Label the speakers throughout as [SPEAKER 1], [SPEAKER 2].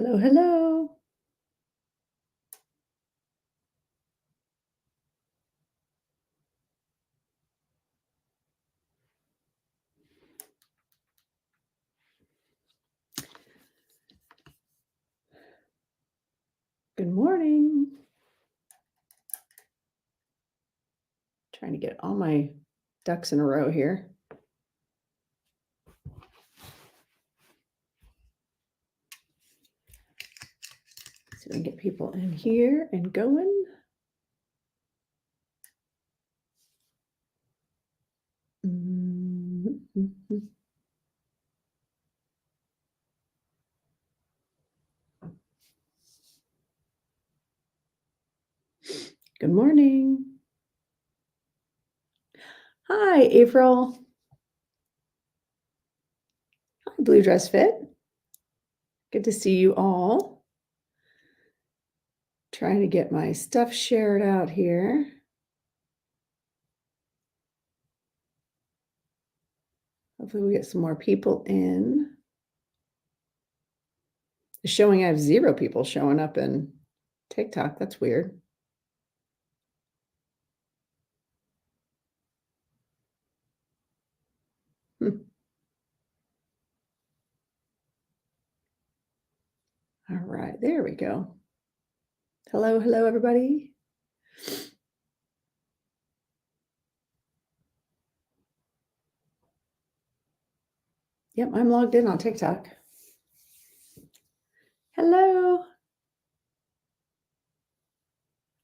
[SPEAKER 1] Hello, hello. Good morning. Trying to get all my ducks in a row here. See if we can get people in here and going. Mhm. Good morning. Hi, April. Hi, Blue Dress Fit. Good to see you all. Trying to get my stuff shared out here. Hopefully we get some more people in. It's showing I have 0 people showing up in TikTok. That's weird. Hmm. All right, there we go. Hello, hello, everybody. Yep, I'm logged in on TikTok. Hello.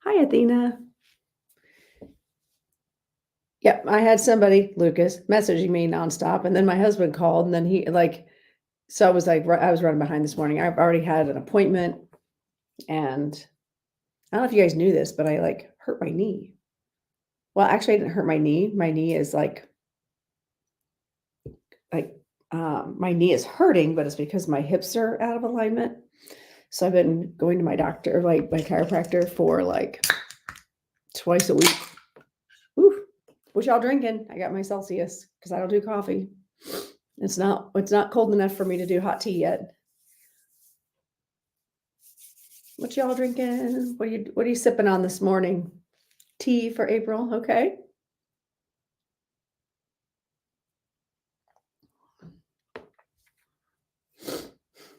[SPEAKER 1] Hi, Athena. Yep, I had somebody, Lucas, messaging me nonstop, and then my husband called, and then he so I was like, I was running behind this morning. I've already had an appointment, and I don't know if you guys knew this, but I hurt my knee. Well, actually, I didn't hurt my knee. My knee is my knee is hurting, but it's because my hips are out of alignment. So I've been going to my doctor, like my chiropractor, for like twice a week. Ooh, what y'all drinking? I got my Celsius because I don't do coffee. It's not cold enough for me to do hot tea yet. What y'all drinking? What are you sipping on this morning? Tea for April, okay.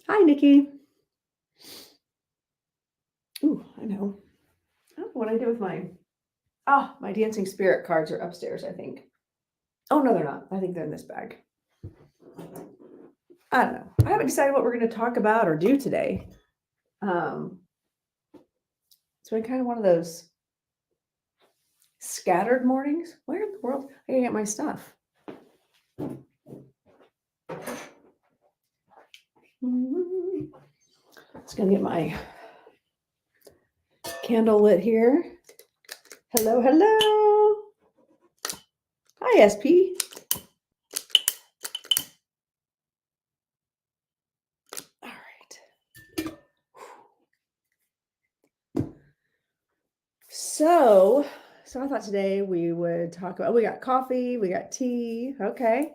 [SPEAKER 1] Hi, Nikki. Ooh, I know. I don't know what I did with mine. My dancing spirit cards are upstairs, I think. Oh, no, they're not. I think they're in this bag. I don't know. I haven't decided what we're going to talk about or do today. It's been kind of one of those scattered mornings. Where in the world? I gotta get my stuff. Just gonna get my candle lit here. Hello, hello. Hi, SP. All right. So I thought today we would talk about, we got coffee, we got tea. Okay.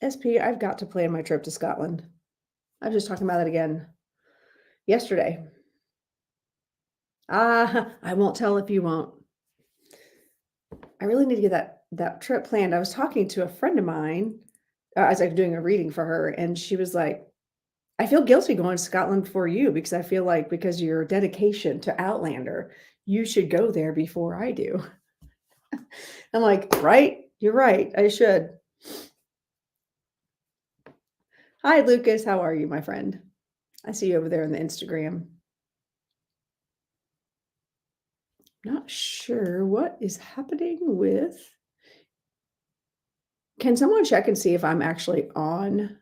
[SPEAKER 1] SP, I've got to plan my trip to Scotland. I was just talking about it again yesterday. I won't tell if you won't. I really need to get that trip planned. I was talking to a friend of mine. I was like doing a reading for her, and she was like, I feel guilty going to Scotland for you because I feel like because of your dedication to Outlander, you should go there before I do. I'm like, right? You're right. I should. Hi, Lucas. How are you, my friend? I see you over there on the Instagram. Not sure what is happening with. Can someone check and see if I'm actually on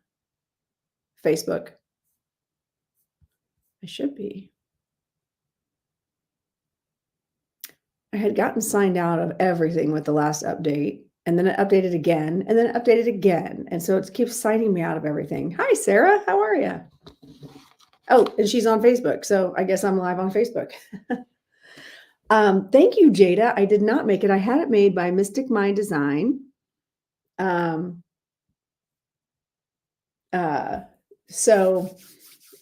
[SPEAKER 1] Facebook? I should be. I had gotten signed out of everything with the last update, and then it updated again, and then it updated again. And so it keeps signing me out of everything. Hi, Sarah. How are you? Oh, and she's on Facebook. So I guess I'm live on Facebook. Thank you, Jada. I did not make it. I had it made by Mystic Mind Design. Uh, so,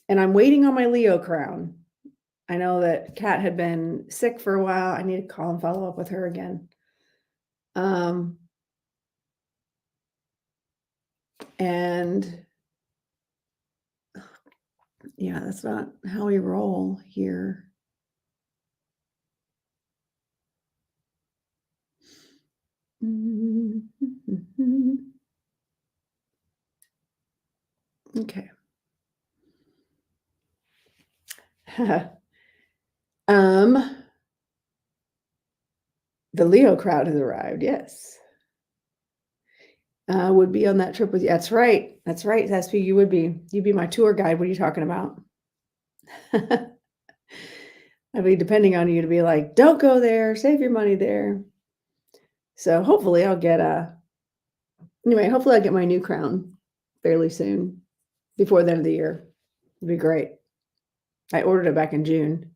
[SPEAKER 1] and I'm waiting on my Leo crown. I know that Kat had been sick for a while. I need to call and follow up with her again. Um, and yeah, that's not how we roll here. Okay. um, the Leo crowd has arrived. Yes. Would be on that trip with you. That's right. That's right. That's who you would be. You'd be my tour guide. What are you talking about? I'd be depending on you to be like, don't go there. Save your money there. So hopefully I'll get hopefully I'll get my new crown fairly soon before the end of the year. It'd be great. I ordered it back in June.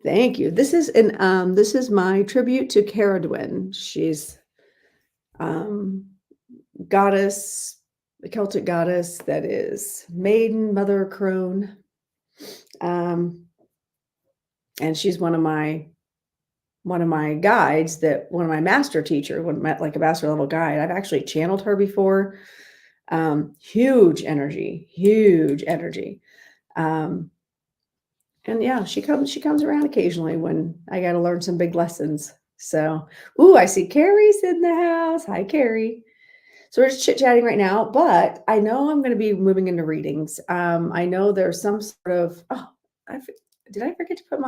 [SPEAKER 1] Thank you. This is my tribute to Caradwyn. She's goddess, the Celtic goddess that is maiden, mother crone. And she's one of my guides, that one of my master teacher, when met like a master level guide. I've actually channeled her before. Huge energy. And yeah, she comes around occasionally when I got to learn some big lessons. So, I see Carrie's in the house. Hi, Carrie. So we're just chit-chatting right now, but I know I'm going to be moving into readings. I know there's some sort of, did I forget to put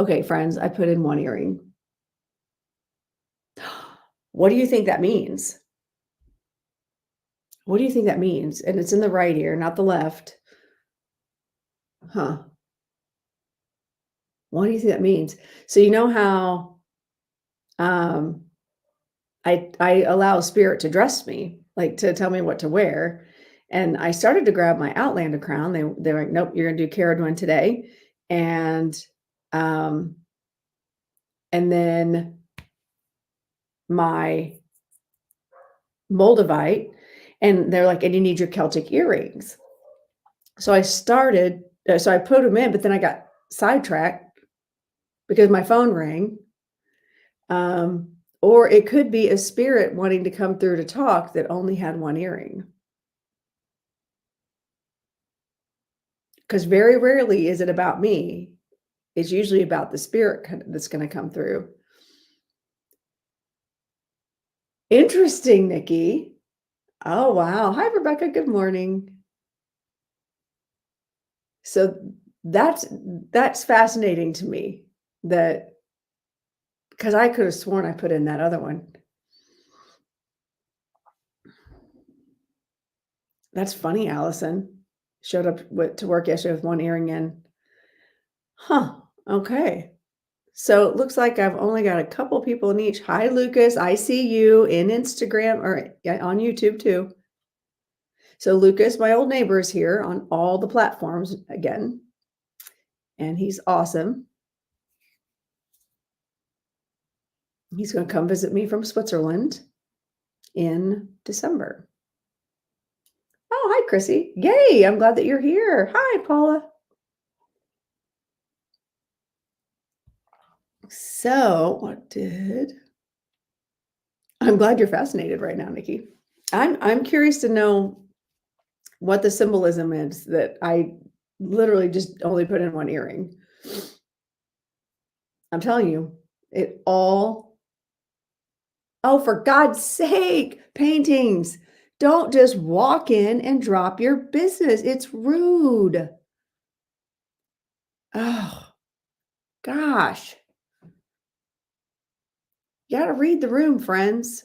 [SPEAKER 1] okay, friends, I put in one earring. What do you think that means? What do you think that means? And it's in the right ear, not the left. Huh. What do you think that means? So you know how I allow spirit to dress me, like to tell me what to wear. And I started to grab my Outlander crown. They were like, nope, you're gonna do Caradwyn today. And um and then my Moldavite, and they're like, and you need your Celtic earrings. So I put them in, but then I got sidetracked because my phone rang. Or it could be a spirit wanting to come through to talk that only had one earring. Because very rarely is it about me. It's usually about the spirit that's going to come through. Interesting, Nikki. Oh, wow. Hi, Rebecca. Good morning. So that's fascinating to me, that because I could have sworn I put in that other one. That's funny, Allison. Showed up to work yesterday with one earring in. Huh. Okay. So it looks like I've only got a couple people in each. Hi, Lucas. I see you in Instagram or on YouTube too. So Lucas, my old neighbor, is here on all the platforms again. And he's awesome. He's going to come visit me from Switzerland in December. Oh, hi, Chrissy. Yay. I'm glad that you're here. Hi, Paula. So I'm glad you're fascinated right now, Nikki. I'm curious to know what the symbolism is that I literally just only put in one earring. I'm telling you, oh, for God's sake, paintings. Don't just walk in and drop your business. It's rude. Oh, gosh. You got to read the room, friends.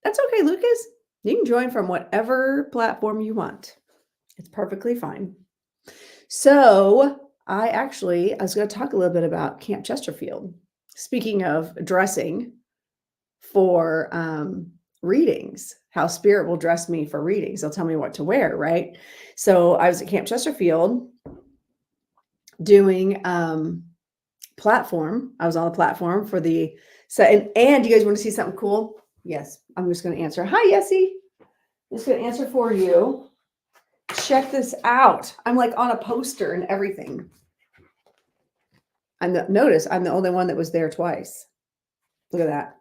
[SPEAKER 1] That's okay, Lucas. You can join from whatever platform you want. It's perfectly fine. So I was going to talk a little bit about Camp Chesterfield. Speaking of dressing for readings, how spirit will dress me for readings. They'll tell me what to wear, right? So I was at Camp Chesterfield doing platform. I was on the platform for the set. And you guys want to see something cool? Yes, I'm just going to answer. Hi, Yessie. I'm just going to answer for you. Check this out. I'm like on a poster and everything. Notice I'm the only one that was there twice. Look at that.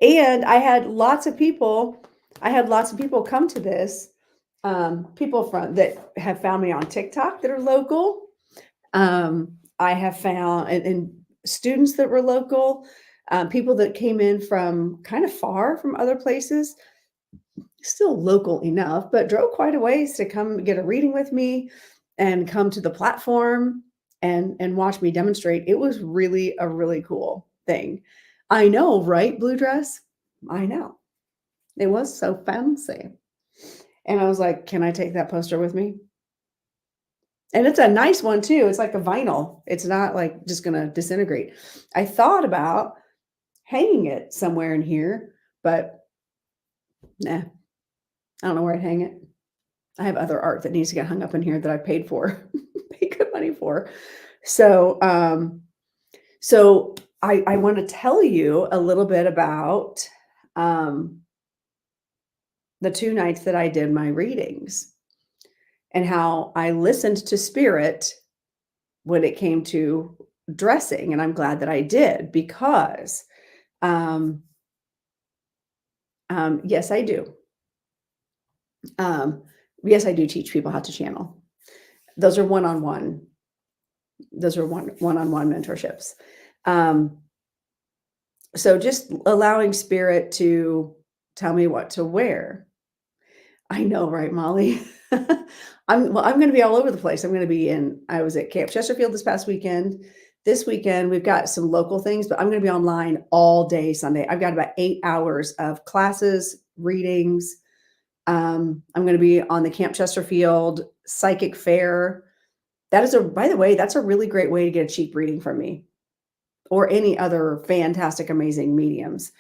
[SPEAKER 1] And I had lots of people come to this. People that have found me on TikTok that are local. I have found and students that were local, people that came in from kind of far from other places, still local enough, but drove quite a ways to come get a reading with me and come to the platform and watch me demonstrate. It was really a really cool thing. I know, right, Blue Dress? I know. It was so fancy. And I was like, can I take that poster with me? And it's a nice one too. It's like a vinyl. It's not like just going to disintegrate. I thought about hanging it somewhere in here, but nah, I don't know where I'd hang it. I have other art that needs to get hung up in here that I paid for, paid good money for. So, I want to tell you a little bit about the 2 nights that I did my readings and how I listened to spirit when it came to dressing. And I'm glad that I did because, yes, I do. Yes, I do teach people how to channel. Those are one-on-one. Those are one-on-one mentorships. So just allowing spirit to tell me what to wear. I know, right, Molly? I'm going to be all over the place. I was at Camp Chesterfield this past weekend. This weekend, we've got some local things, but I'm going to be online all day Sunday. I've got about 8 hours of classes, readings. I'm going to be on the Camp Chesterfield Psychic Fair. By the way, that's a really great way to get a cheap reading from me or any other fantastic, amazing mediums,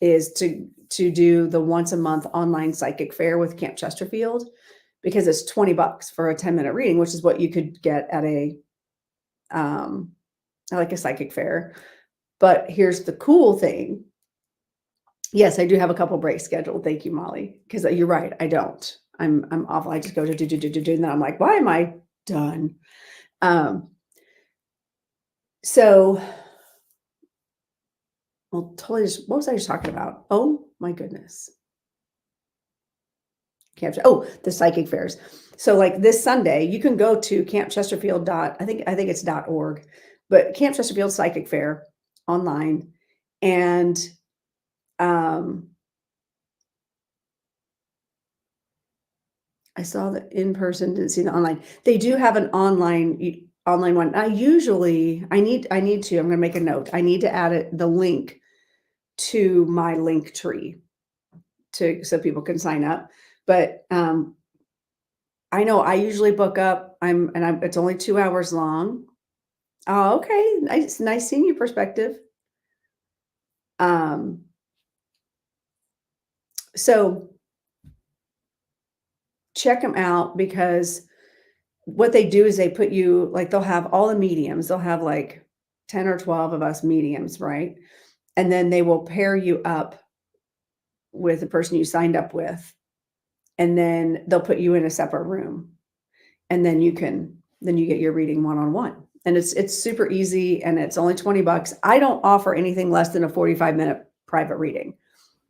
[SPEAKER 1] is to do the once a month online psychic fair with Camp Chesterfield, because it's $20 for a 10-minute reading, which is what you could get at like a psychic fair. But here's the cool thing. Yes, I do have a couple breaks scheduled. Thank you, Molly. Because you're right, I don't. I'm awful. I just go to do, and then I'm like, why am I done? So, well, totally. What was I just talking about? Oh my goodness. The psychic fairs. So, like this Sunday, you can go to Camp Chesterfield. I think it's .org, but Camp Chesterfield Psychic Fair online, and I saw the in person, didn't see the online. They do have an online one. I need to. I'm going to make a note. I need to add the link to my link tree so people can sign up. But I know I usually book up. It's only 2 hours long. Oh, okay. Nice seeing your perspective. So check them out, because what they do is they put you, like, they'll have all the mediums. They'll have like 10 or 12 of us mediums, right? And then they will pair you up with the person you signed up with. And then they'll put you in a separate room. And then you get your reading one-on-one. And it's super easy, and it's only $20. I don't offer anything less than a 45-minute private reading.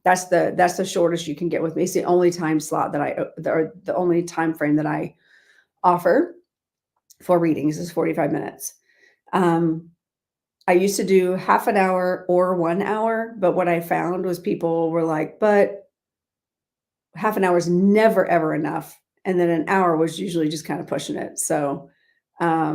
[SPEAKER 1] That's the shortest you can get with me. It's the only time slot the only time frame that I offer for readings is 45 minutes. I used to do half an hour or 1 hour, but what I found was people were like, but half an hour is never, ever enough. And then an hour was usually just kind of pushing it. So I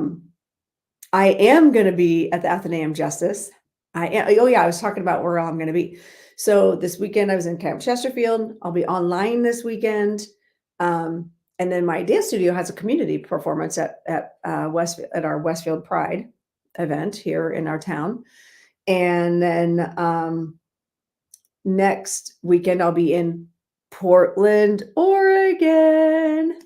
[SPEAKER 1] am going to be at the Athenaeum Justice. Oh yeah, I was talking about where I'm going to be. So this weekend I was in Camp Chesterfield. I'll be online this weekend. And then my dance studio has a community performance at our Westfield Pride event here in our town. And then next weekend I'll be in Portland, Oregon.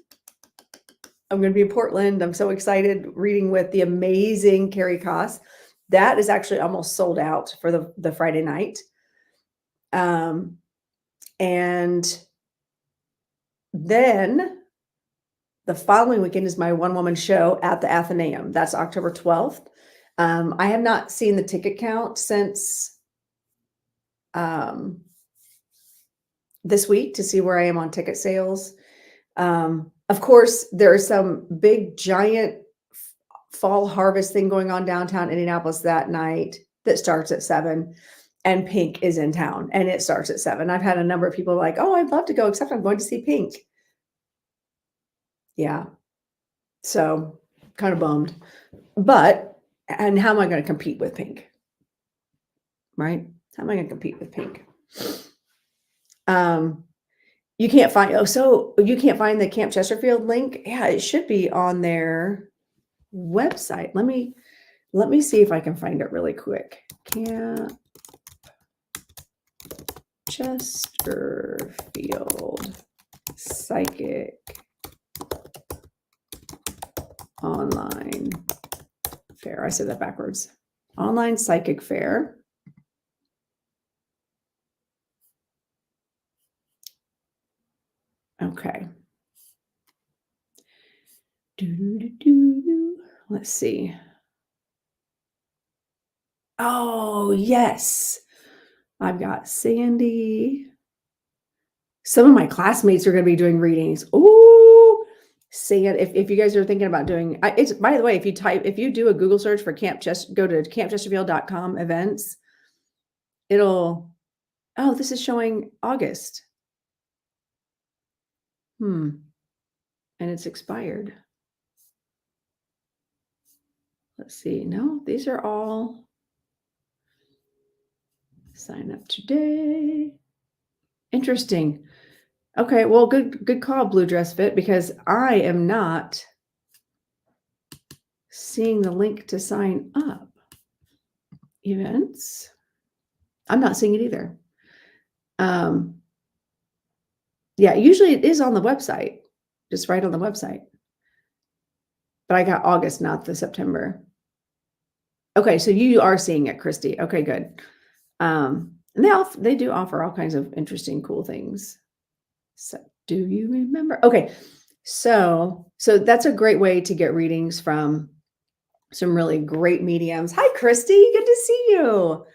[SPEAKER 1] I'm going to be in Portland. I'm so excited reading with the amazing Carrie Koss. That is actually almost sold out for the Friday night. And then the following weekend is my one-woman show at the Athenaeum. That's October 12th. I have not seen the ticket count since this week to see where I am on ticket sales. Of course, there is some big giant fall harvest thing going on downtown Indianapolis that night that starts at 7, and Pink is in town and it starts at 7. I've had a number of people like, oh, I'd love to go, except I'm going to see Pink. Yeah. So kind of bummed, and how am I going to compete with Pink? Right? How am I going to compete with Pink? You can't find, you can't find the Camp Chesterfield link. Yeah, it should be on their website. Let me see if I can find it really quick. Camp Chesterfield Psychic Online Fair. I said that backwards. Online Psychic Fair. Okay. Let's see. Oh, yes. I've got Sandy. Some of my classmates are going to be doing readings. Ooh, if you guys are thinking about doing, it's, by the way, if you do a Google search for go to campchesterfield.com events, oh, this is showing August. And it's expired. Let's see. No, these are all sign up today. Interesting. Okay, well, good call, Blue Dress Fit, because I am not seeing the link to sign up. Events. I'm not seeing it either. Yeah, usually it is on the website, just right on the website. But I got August, not the September. Okay, so you are seeing it, Christy. Okay, good. And they do offer all kinds of interesting, cool things. So, do you remember? Okay, so that's a great way to get readings from some really great mediums. Hi, Christy. Good to see you.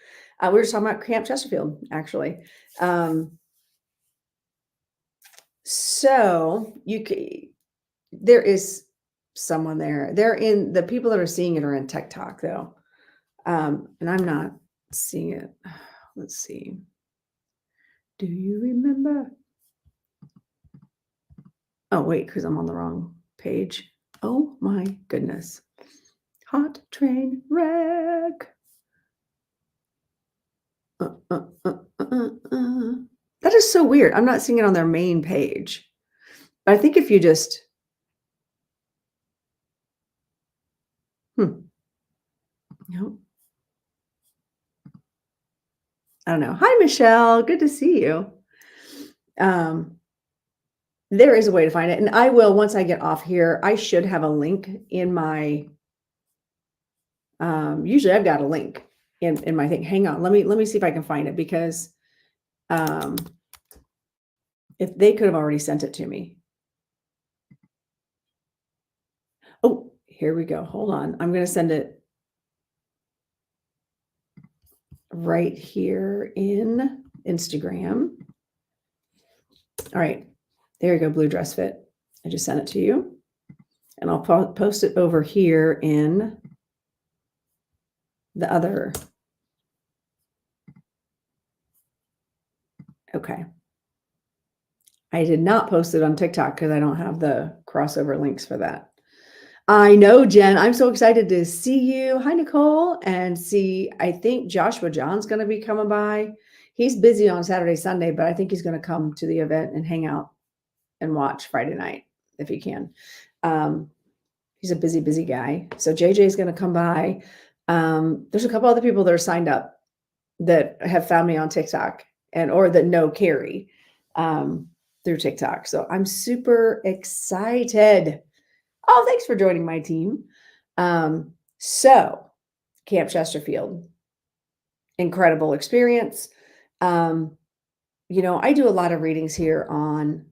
[SPEAKER 1] We were talking about Camp Chesterfield, actually. So there is someone there. The people that are seeing it are in TikTok, though. And I'm not seeing it. Let's see. Do you remember? Oh, wait, because I'm on the wrong page. Oh my goodness. Hot train wreck. That is so weird. I'm not seeing it on their main page. But I think if you just no. I don't know. Hi, Michelle. Good to see you. There is a way to find it. And I will, once I get off here, I should have a link in my, usually I've got a link in my thing. Hang on. Let me see if I can find it, because if they could have already sent it to me. Oh, here we go. Hold on. I'm going to send it right here in Instagram. All right. There you go, Blue Dress Fit. I just sent it to you. And I'll post it over here in the other. Okay. I did not post it on TikTok because I don't have the crossover links for that. I know, Jen. I'm so excited to see you. Hi, Nicole. And I think Joshua John's going to be coming by. He's busy on Saturday, Sunday, but I think he's going to come to the event and hang out and watch Friday night if he can. He's a busy guy. So JJ is going to come by. There's a couple other people that are signed up that have found me on TikTok or that know Carrie through TikTok. So I'm super excited. Oh, thanks for joining my team. So Camp Chesterfield, incredible experience. Um, I do a lot of readings here on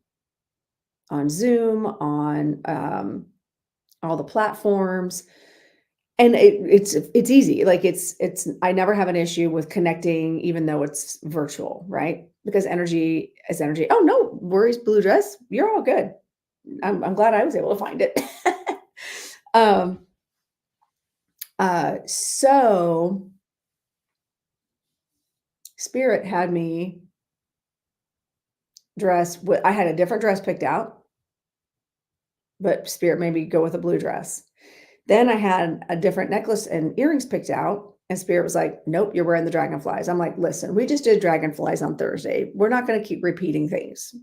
[SPEAKER 1] Zoom, on all the platforms, and it's easy. Like it's I never have an issue with connecting, even though it's virtual, right? Because energy is energy. Oh, no worries, blue dress. You're all good. I'm glad I was able to find it. um, so Spirit had me I had a different dress picked out, but Spirit made me go with a blue dress. Then I had a different necklace and earrings picked out, and Spirit was like, "Nope, you're wearing the dragonflies." I'm like, "Listen, we just did dragonflies on Thursday. We're not going to keep repeating things."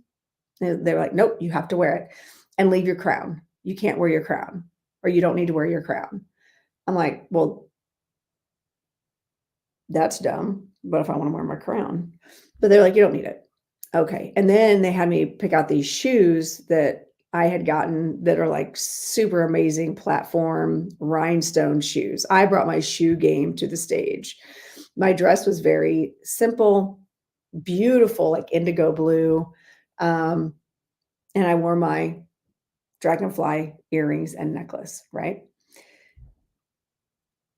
[SPEAKER 1] They were like, "Nope, you have to wear it and leave your crown. You can't wear your crown, or you don't need to wear your crown." I'm like, "Well, that's dumb. But if I want to wear my crown?" But they're like, "You don't need it." Okay. And then they had me pick out these shoes that I had gotten that are like super amazing platform rhinestone shoes. I brought my shoe game to the stage. My dress was very simple, beautiful, like indigo blue. Um, and I wore my dragonfly earrings and necklace, right?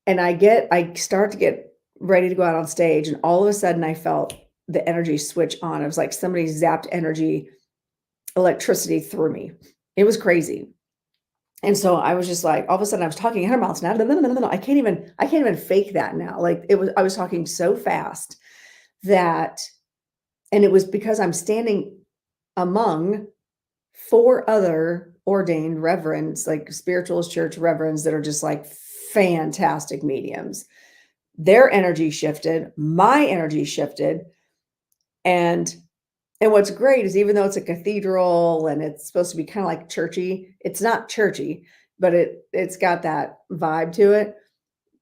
[SPEAKER 1] And I start to get ready to go out on stage, and all of a sudden I felt the energy switch on. It was like somebody zapped electricity through me. It was crazy. And so I was just like, all of a sudden I was talking 100 miles an hour. I can't even fake that now. Like I was talking so fast that, and it was because I'm standing among 4 other ordained reverends, like spiritualist church reverends that are just like fantastic mediums. Their energy shifted, my energy shifted, and what's great is even though it's a cathedral and it's supposed to be kind of like churchy, it's not churchy, but it's got that vibe to it.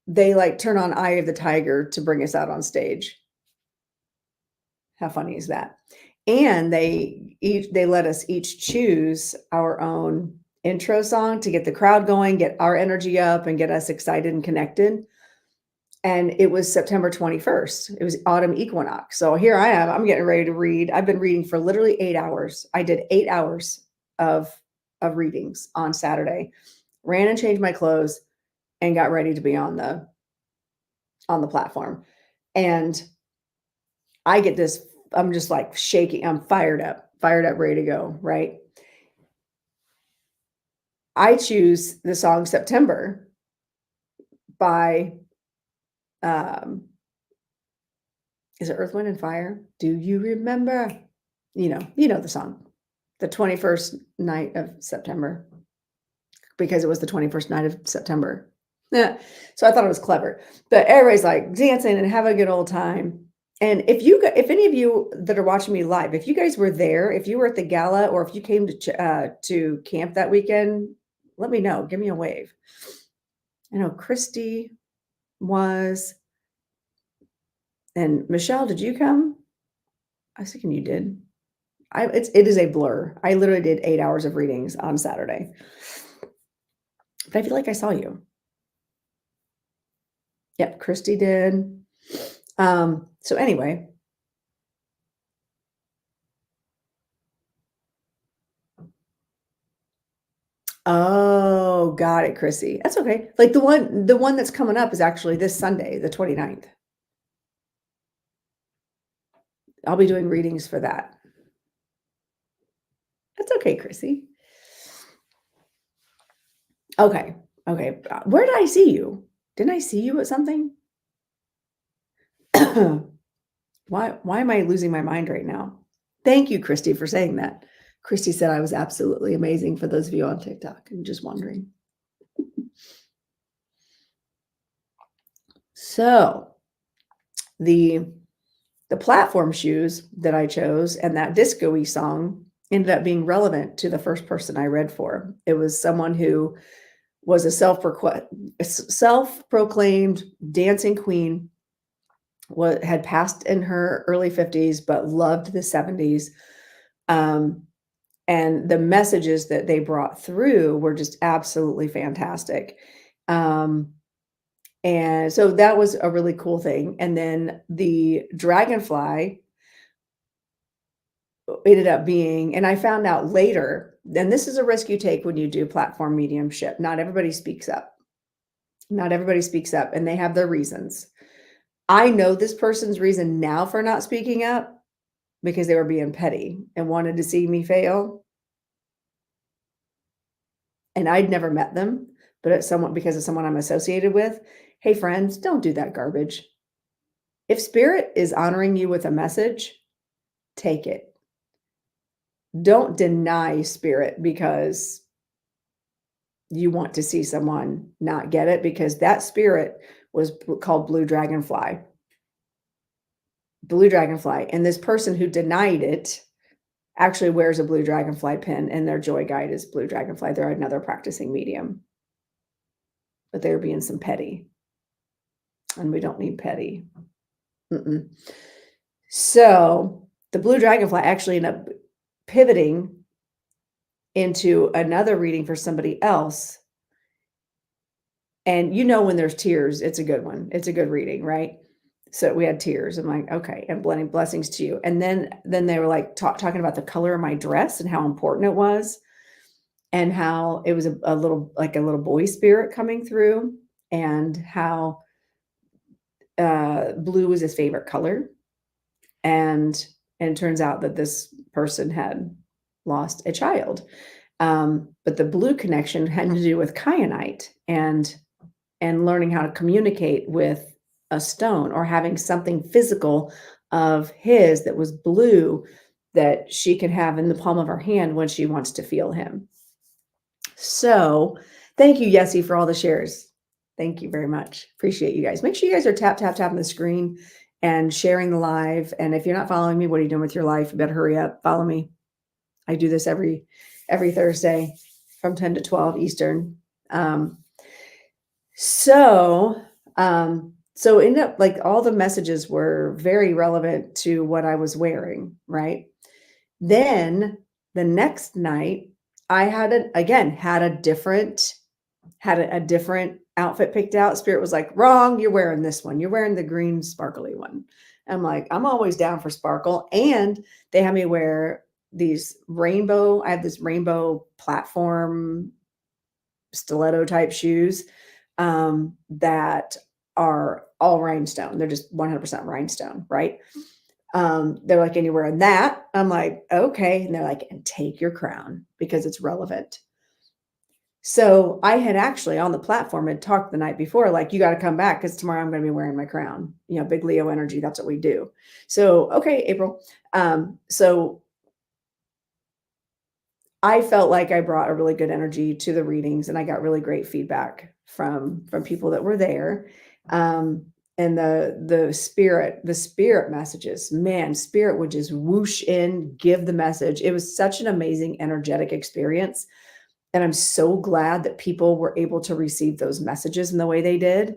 [SPEAKER 1] They like turn on Eye of the Tiger to bring us out on stage. How funny is that? And they let us each choose our own intro song to get the crowd going, get our energy up, and get us excited and connected. And it was September 21st. It was autumn equinox. So here I am. I'm getting ready to read. I've been reading for literally 8 hours. I did 8 hours of readings on Saturday. Ran and changed my clothes and got ready to be on the platform. And I get this, I'm just like shaking. I'm fired up, ready to go, right? I choose the song September by is it Earth, Wind and Fire? Do you remember? You know the song. The 21st night of September, because it was the 21st night of September. Yeah. So I thought it was clever. But everybody's like dancing and having a good old time. And if any of you that are watching me live, if you guys were there, if you were at the gala, or if you came to camp that weekend, let me know. Give me a wave. I know Christy was, and Michelle, did you come? I was thinking you did. It is a blur. I literally did 8 hours of readings on Saturday. But I feel like I saw you. Yep, Christy did. So anyway. Oh, got it, Chrissy. That's okay. Like the one that's coming up is actually this Sunday, the 29th. I'll be doing readings for that. That's okay, Chrissy. Okay. Okay. Where did I see you? Didn't I see you at something? Why am I losing my mind right now? Thank you, Christy, for saying that. Christy said I was absolutely amazing, for those of you on TikTok. I'm just wondering. So the platform shoes that I chose and that disco-y song ended up being relevant to the first person I read for. It was someone who was a self-proclaimed dancing queen, had passed in her early 50s, but loved the 70s. And the messages that they brought through were just absolutely fantastic. Um, and so that was a really cool thing. And then the dragonfly ended up being, and I found out later, and this is a risk you take when you do platform mediumship. Not everybody speaks up. Not everybody speaks up, and they have their reasons. I know this person's reason now for not speaking up because they were being petty and wanted to see me fail. And I'd never met them, but it's someone because of someone I'm associated with. Hey, friends, don't do that garbage. If spirit is honoring you with a message, take it. Don't deny spirit because you want to see someone not get it, because that spirit was called Blue Dragonfly. Blue Dragonfly. And this person who denied it actually wears a Blue Dragonfly pin, and their joy guide is Blue Dragonfly. They're another practicing medium, but they're being some petty, and we don't need petty. Mm-mm. So the Blue Dragonfly actually ended up pivoting into another reading for somebody else. And when there's tears, it's a good one. It's a good reading, right? So we had tears. I'm like, okay, and blending blessings to you. And then they were like talking about the color of my dress and how important it was, and how it was a little boy spirit coming through, and how blue was his favorite color. And it turns out that this person had lost a child. But the blue connection had to do with kyanite and learning how to communicate with a stone, or having something physical of his that was blue that she could have in the palm of her hand when she wants to feel him. So thank you, Yessie, for all the shares. Thank you very much. Appreciate you guys. Make sure you guys are tapping the screen and sharing the live. And if you're not following me, what are you doing with your life? You better hurry up. Follow me. I do this every Thursday from 10 to 12 Eastern. So end up like all the messages were very relevant to what I was wearing, right? Then the next night I had a different outfit picked out. Spirit was like, wrong, you're wearing this one. You're wearing the green sparkly one. I'm like, I'm always down for sparkle. And they had me wear these I have this rainbow platform stiletto type shoes that are all rhinestone. They're just 100% rhinestone, right? They're like, and you're wearing that. I'm like, okay. And they're like, and take your crown because it's relevant. So I had actually on the platform had talked the night before, like, you got to come back because tomorrow I'm going to be wearing my crown. Big Leo energy. That's what we do. So, okay, April. So I felt like I brought a really good energy to the readings, and I got really great feedback from people that were there. And the spirit messages, man, spirit would just whoosh in, give the message. It was such an amazing, energetic experience. And I'm so glad that people were able to receive those messages in the way they did.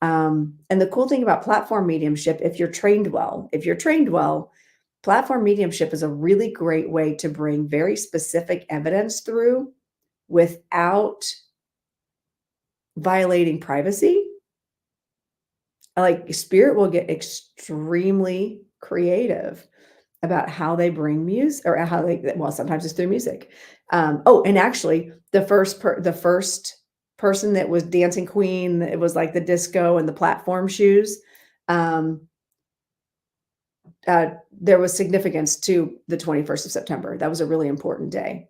[SPEAKER 1] And the cool thing about platform mediumship, if you're trained well, platform mediumship is a really great way to bring very specific evidence through without violating privacy. Like, spirit will get extremely creative about how they bring music, or how sometimes it's through music. And actually the first person that was dancing queen, it was like the disco and the platform shoes. There was significance to the 21st of September. That was a really important day.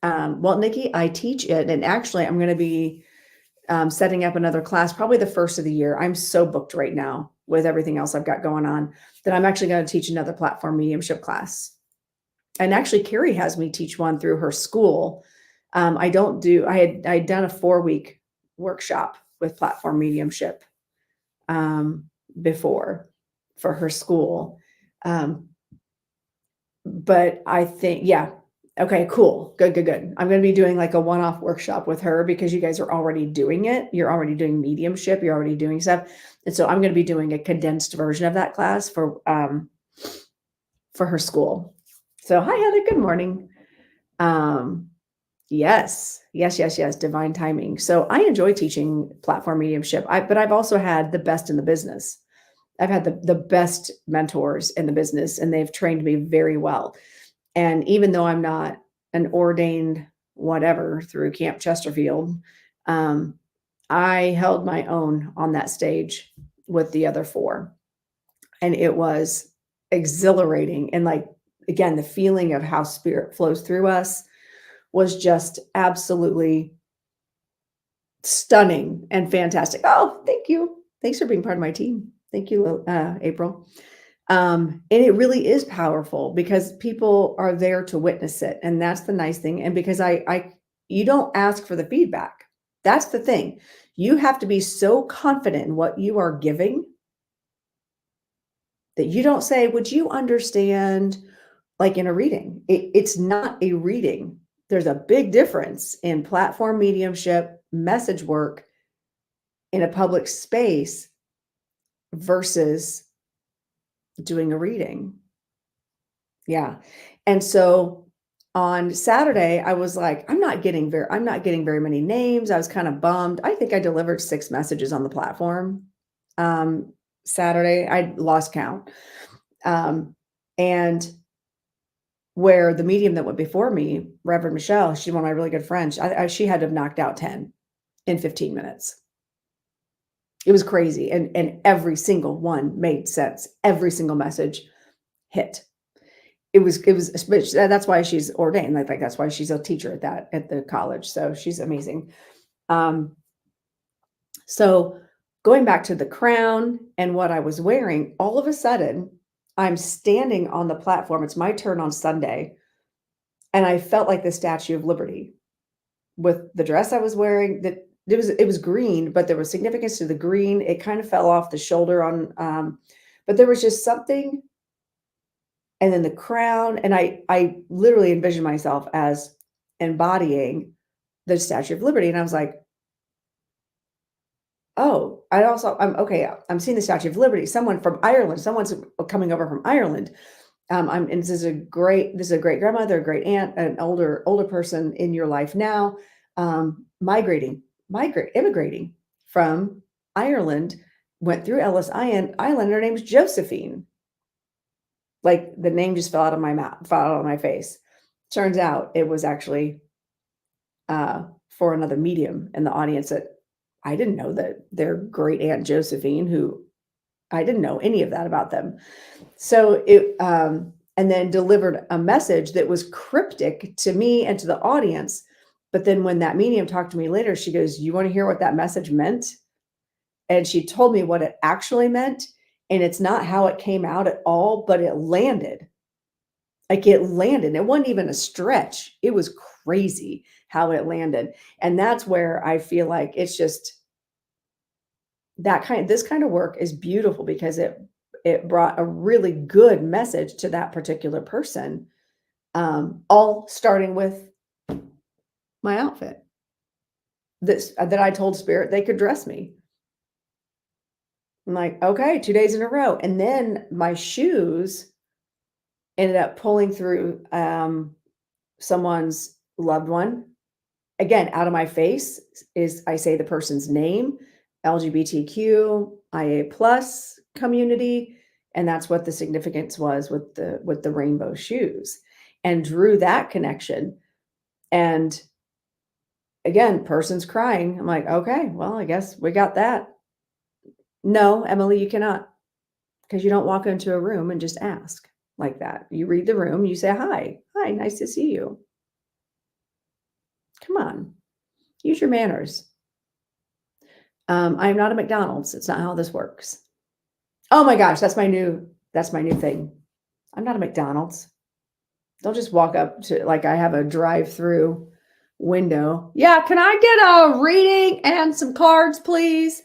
[SPEAKER 1] Well, Nikki, I teach it, and actually I'm going to be setting up another class, probably the first of the year. I'm so booked right now with everything else I've got going on that I'm actually going to teach another platform mediumship class. And actually, Carrie has me teach one through her school. I had done a 4-week workshop with platform mediumship before for her school. But I think, yeah. Okay, cool. Good. I'm going to be doing like a one-off workshop with her because you guys are already doing it. You're already doing mediumship. You're already doing stuff. And so I'm going to be doing a condensed version of that class for her school. So hi, Heather. Good morning. Um, yes, yes, yes, yes, divine timing. So I enjoy teaching platform mediumship. But I've also had the best in the business. I've had the best mentors in the business, and they've trained me very well. And even though I'm not an ordained whatever through Camp Chesterfield, um, I held my own on that stage with the other 4. And it was exhilarating. And like, again, the feeling of how spirit flows through us was just absolutely stunning and fantastic. Oh, thank you. Thanks for being part of my team. Thank you, April. And it really is powerful because people are there to witness it. And that's the nice thing. And because you don't ask for the feedback. That's the thing. You have to be so confident in what you are giving that you don't say, would you understand, like in a reading? It's not a reading. There's a big difference in platform mediumship, message work in a public space versus doing a reading. Yeah. And so on Saturday, I was like, I'm not getting very many names. I was kind of bummed. I think I delivered 6 messages on the platform. Um, Saturday, I lost count. Um, and where the medium that went before me, Reverend Michelle, she's one of my really good friends. She had to have knocked out 10 in 15 minutes. It was crazy. And every single one made sense. Every single message hit. But that's why she's ordained. Like that's why she's a teacher at the college. So she's amazing. Um, so going back to the crown and what I was wearing, all of a sudden I'm standing on the platform. It's my turn on Sunday. And I felt like the Statue of Liberty with the dress I was wearing. That it was green, but there was significance to the green. It kind of fell off the shoulder but there was just something. And then the crown, and I literally envisioned myself as embodying the Statue of Liberty, and I was like, "Oh, I'm okay, I'm seeing the Statue of Liberty, someone from Ireland, someone's coming over from Ireland." And this is a great grandmother, a great aunt, an older person in your life now, immigrating from Ireland, went through Ellis Island. Her name's Josephine. Like, the name just fell out of my face. Turns out it was actually, for another medium in the audience that I didn't know that their great aunt Josephine, who I didn't know any of that about them. So and then delivered a message that was cryptic to me and to the audience. But then when that medium talked to me later, she goes, "You want to hear what that message meant?" And she told me what it actually meant. And it's not how it came out at all, but it landed. Like, it landed. It wasn't even a stretch. It was crazy how it landed. And that's where I feel like it's just this kind of work is beautiful because it brought a really good message to that particular person. All starting with my outfit. That I told Spirit they could dress me. I'm like, "Okay, 2 days in a row." And then my shoes ended up pulling through, someone's loved one. Again, out of my face is I say the person's name, LGBTQIA plus community, and that's what the significance was with the rainbow shoes, and drew that connection. And again, person's crying. I'm like, "Okay, well, I guess we got that." No, Emily, you cannot, because you don't walk into a room and just ask like that. You read the room, you say, "Hi. Hi, nice to see you." Come on, use your manners. I am not a McDonald's. It's not how this works. Oh my gosh, that's my new thing. I'm not a McDonald's. Don't just walk up to like I have a drive-through window. "Yeah, can I get a reading and some cards, please?"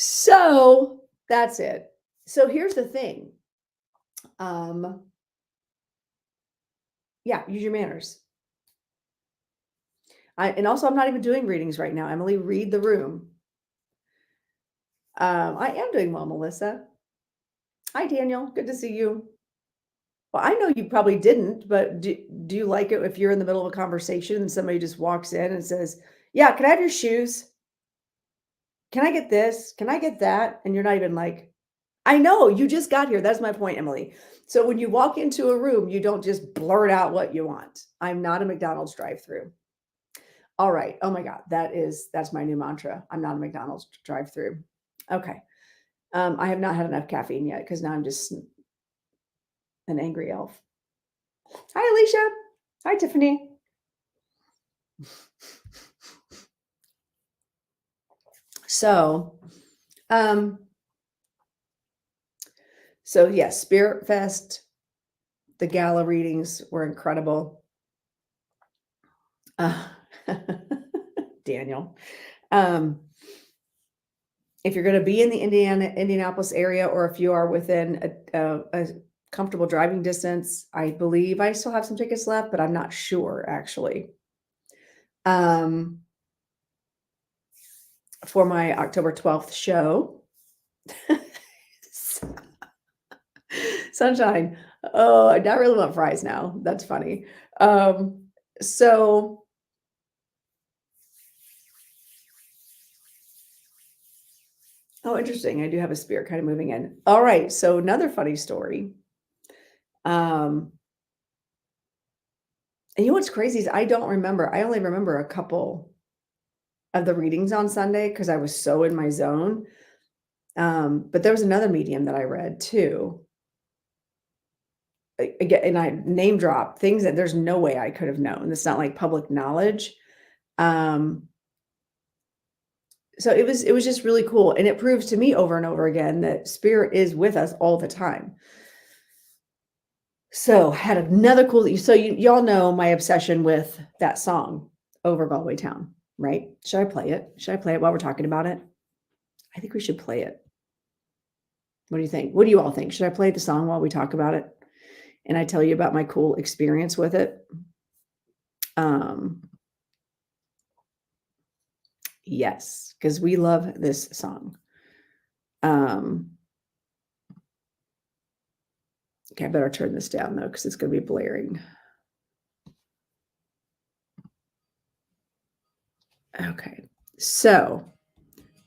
[SPEAKER 1] So that's it. So here's the thing. Um, yeah, use your manners. And also I'm not even doing readings right now. Emily, read the room. I am doing well, Melissa. Hi, Daniel. Good to see you. Well, I know you probably didn't, but do you like it if you're in the middle of a conversation and somebody just walks in and says, "Yeah, can I have your shoes? Can I get this? Can I get that?" And you're not even like, I know, you just got here. That's my point, Emily. So when you walk into a room, you don't just blurt out what you want. I'm not a McDonald's drive-through. All right. Oh my God. That's my new mantra. I'm not a McDonald's drive-through. Okay. I have not had enough caffeine yet because now I'm just an angry elf. Hi, Alicia. Hi, Tiffany. So, um, yes, Spirit Fest, the gala readings were incredible. Daniel. If you're going to be in the Indianapolis area, or if you are within a comfortable driving distance, I believe I still have some tickets left, but I'm not sure actually. For my October 12th show. Sunshine. Oh, I not really want fries now. That's funny. So oh, interesting. I do have a spirit kind of moving in. All right. So another funny story. And you know what's crazy is I don't remember. I only remember a couple of the readings on Sunday because I was so in my zone. But there was another medium that I read too. Again, and I name drop things that there's no way I could have known. It's not like public knowledge. So it was just really cool, and it proves to me over and over again that spirit is with us all the time. So had another cool. So y'all know my obsession with that song, Over Galway Town, right? Should I play it? Should I play it while we're talking about it? I think we should play it. What do you think? What do you all think? Should I play the song while we talk about it? And I tell you about my cool experience with it. Yes, because we love this song. Okay, I better turn this down though, because it's going to be blaring. Okay, so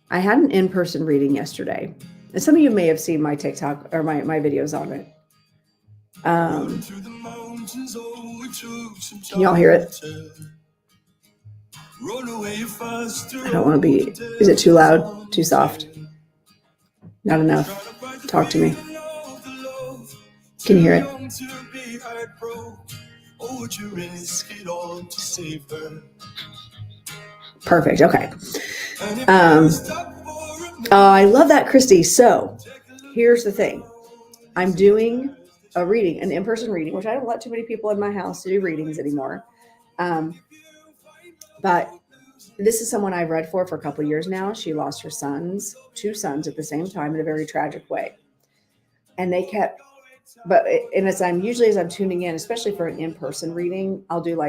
[SPEAKER 1] I had an in-person reading yesterday, and some of you may have seen my TikTok or my videos on it. Can y'all hear it? I don't want to be. Is it too loud? Too soft? Not enough. Talk to me. Can you hear it? Perfect. Okay. I love that, Christy. So here's the thing. I'm doing a reading, an in-person reading, which I don't let too many people in my house to do readings anymore. But this is someone I've read for a couple of years now. She lost her two sons at the same time in a very tragic way. And they kept, and as I'm tuning in, especially for an in-person reading, I'll do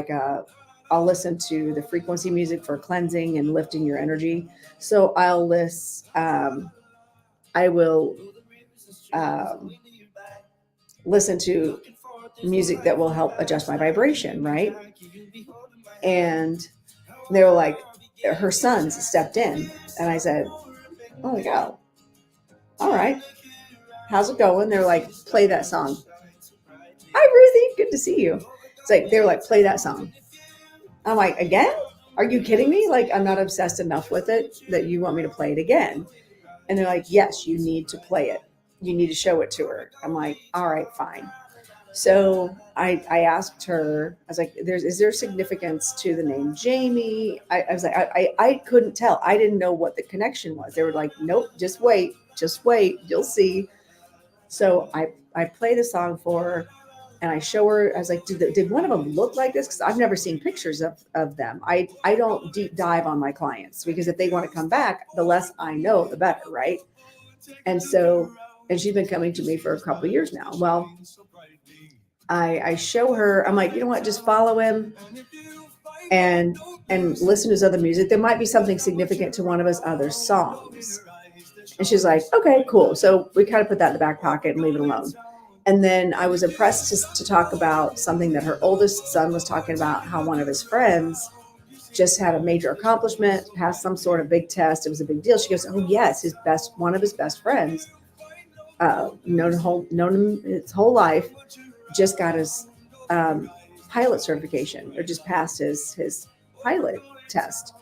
[SPEAKER 1] I'll listen to the frequency music for cleansing and lifting your energy. So I will listen to music that will help adjust my vibration, right? And they were like, her sons stepped in, and I said, "Oh my God, all right, how's it going?" They're like, "Play that song." Hi, Ruthie, good to see you. It's like they were like, "Play that song." I'm like, "Again? Are you kidding me? Like, I'm not obsessed enough with it that you want me to play it again?" And they're like, "Yes, you need to play it. You need to show it to her." I'm like, "All right, fine." So I asked her, I was like, is there significance to the name Jamie? I was like, I couldn't tell. I didn't know what the connection was. They were like, "Nope, just wait, you'll see." So I play the song for her, and I show her. I was like, did one of them look like this? Because I've never seen pictures of them. I don't deep dive on my clients, because if they want to come back, the less I know, the better, right? And she's been coming to me for a couple of years now. Well, I show her, I'm like, you know what, just follow him and listen to his other music. There might be something significant to one of his other songs. And she's like, okay, cool. So we kind of put that in the back pocket and leave it alone. And then I was impressed to talk about something that her oldest son was talking about, how one of his friends just had a major accomplishment, passed some sort of big test. It was a big deal. She goes, "Oh yes, one of his best friends, known him his whole life, just got his um, pilot certification, or just passed his pilot test."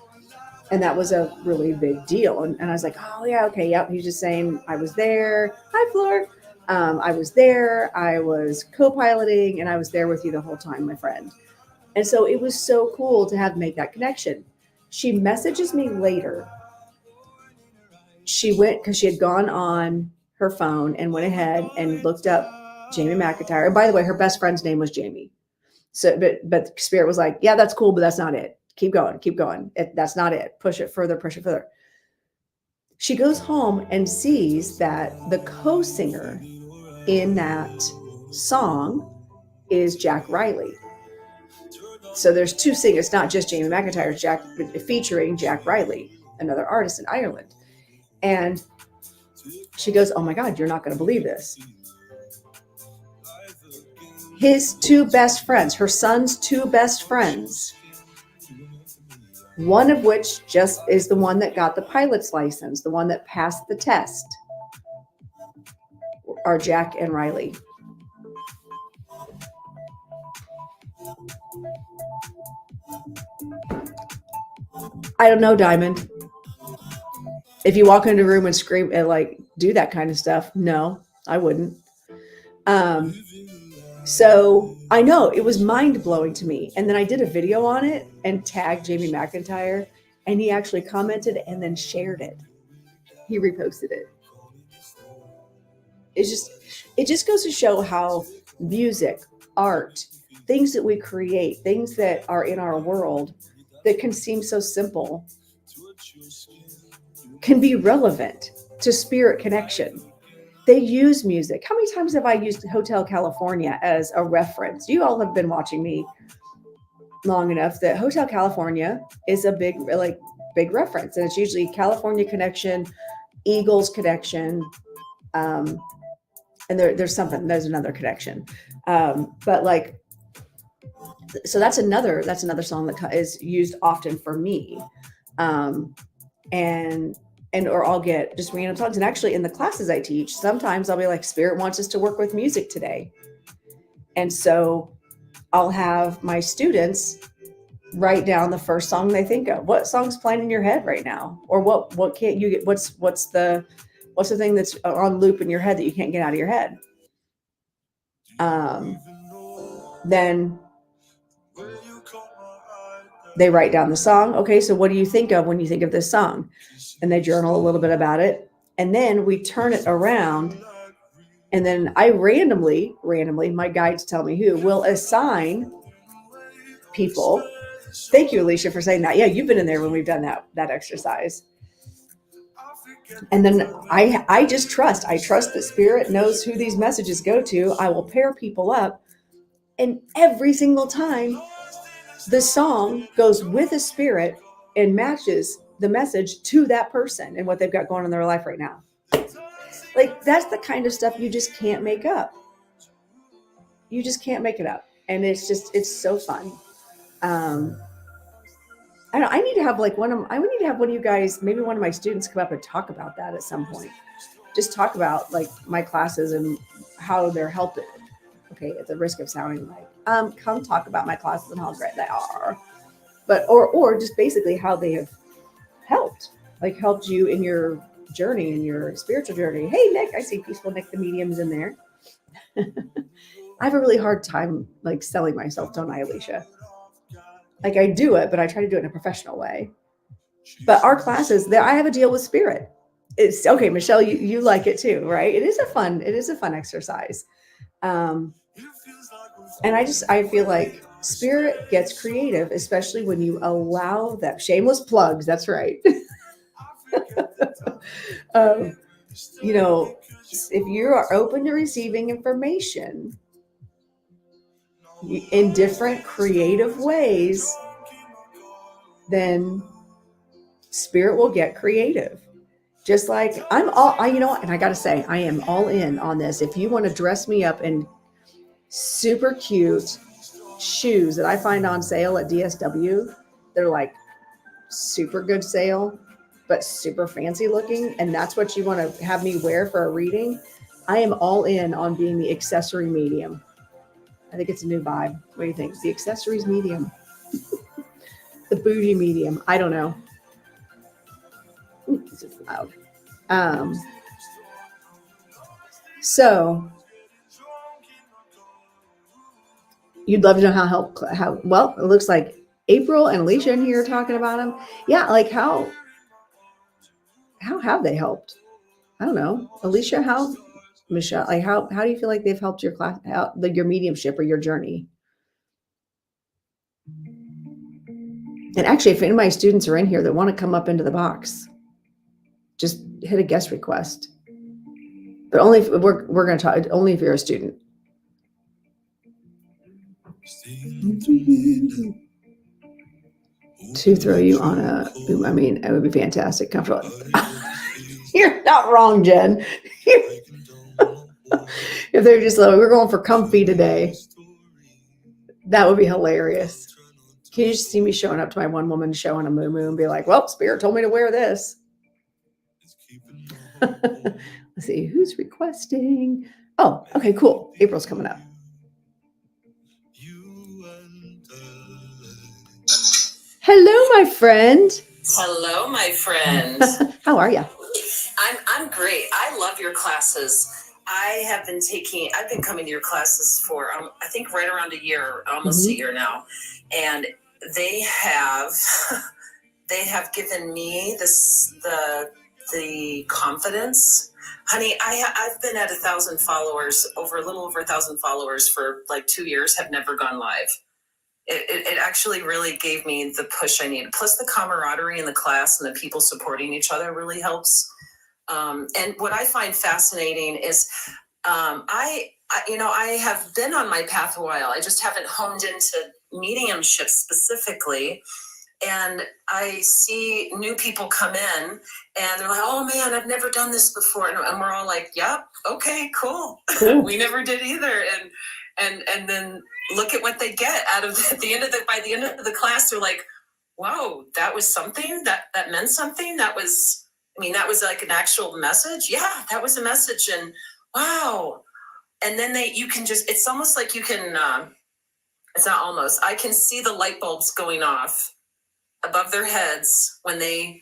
[SPEAKER 1] And that was a really big deal. And I was like, "Oh yeah, okay, yep." He's just saying, "I was there. Hi, Floor. I was there. I was co-piloting, and I was there with you the whole time, my friend." And so it was so cool to have make that connection. She messages me later. She went because she had gone on her phone and went ahead and looked up Jamie McIntyre. And by the way, her best friend's name was Jamie. So, but Spirit was like, "Yeah, that's cool, but that's not it. Keep going, keep going. That's not it. Push it further, push it further." She goes home and sees that the co-singer in that song is Jack Riley. So there's two singers, it's not just Jamie McIntyre, Jack featuring Jack Riley, another artist in Ireland. And she goes, "Oh my God, you're not going to believe this." His two best friends, her son's two best friends, one of which just is the one that got the pilot's license, the one that passed the test, are Jack and Riley. I don't know, Diamond. If you walk into a room and scream and like do that kind of stuff, no, I wouldn't. Um, so I know it was mind blowing to me. And then I did a video on it and tagged Jamie McIntyre, and he actually commented and then shared it. He reposted it. It just goes to show how music, art, things that we create, things that are in our world that can seem so simple can be relevant to spirit connection. They use music. How many times have I used Hotel California as a reference? You all have been watching me long enough that Hotel California is a big reference, and it's usually California connection, Eagles connection, and there's another connection, but like, so that's another song that is used often for me, and or I'll get just random songs. And actually, in the classes I teach, sometimes I'll be like, "Spirit wants us to work with music today," and so I'll have my students write down the first song they think of. What song's playing in your head right now, or what can't you get? What's the thing that's on loop in your head that you can't get out of your head? Then they write down the song. Okay, so what do you think of when you think of this song? And they journal a little bit about it, and then we turn it around, and then I randomly, my guides tell me who will assign people. Thank you, Alicia, for saying that. Yeah, you've been in there when we've done that exercise. And then I just trust. I trust that Spirit knows who these messages go to. I will pair people up, and every single time the song goes with a spirit and matches the message to that person and what they've got going on in their life right now. Like, that's the kind of stuff you just can't make up. You just can't make it up. And it's so fun. I need to have like I would need to have one of you guys, maybe one of my students, come up and talk about that at some point. Just talk about like my classes and how they're helping. Okay, at the risk of sounding like, come talk about my classes and how great they are. But or just basically how they have helped you in your journey, in your spiritual journey. Hey Nick, I see Peaceful Nick the Medium's in there. I have a really hard time like selling myself, don't I, Alicia? Like, I do it, but I try to do it in a professional way. But our classes, I have a deal with Spirit. It's okay, Michelle, you like it too, right? It is a fun exercise. And I feel like Spirit gets creative, especially when you allow that. Shameless plugs, that's right. You know, if you are open to receiving information in different creative ways, then Spirit will get creative. Just like and I got to say, I am all in on this. If you want to dress me up in super cute shoes that I find on sale at DSW, they're like super good sale, but super fancy looking, and that's what you want to have me wear for a reading, I am all in on being the accessory medium. I think it's a new vibe. What do you think? The accessories medium, the bougie medium. I don't know. Ooh, this is loud. Um, so you'd love to know how well it looks like April and Alicia in here talking about them. Yeah, like how have they helped? I don't know. Alicia, how Michelle, like how do you feel like they've helped your class out, like your mediumship or your journey? And actually, if any of my students are in here that want to come up into the box, just hit a guest request. But only if we're going to talk, only if you're a student. To throw you on a, I mean, it would be fantastic. Comfortable. You're not wrong, Jen. If they're just like, we're going for comfy today, that would be hilarious. Can you just see me showing up to my one woman show on a moo and be like, well, Spirit told me to wear this. Let's see who's requesting. Oh, okay, cool. April's coming up. Hello, my friend.
[SPEAKER 2] Hello, my friend.
[SPEAKER 1] How are you?
[SPEAKER 2] I'm great. I love your classes. I've been coming to your classes for I think right around a year, almost a year now, and they have given me the confidence. Honey, I've been at 1,000 followers, a little over 1,000 followers for like 2 years, have never gone live. It actually really gave me the push I needed. Plus the camaraderie in the class and the people supporting each other really helps. And what I find fascinating is I have been on my path a while. I just haven't honed into mediumship specifically. And I see new people come in and they're like, oh man, I've never done this before. And we're all like, yep, okay, cool. We never did either. And then look at what they get out of by the end of the class, they're like, whoa, that was something that meant something. That was like an actual message. Yeah, that was a message. And wow. And then it's almost like you can, it's not almost, I can see the light bulbs going off above their heads when they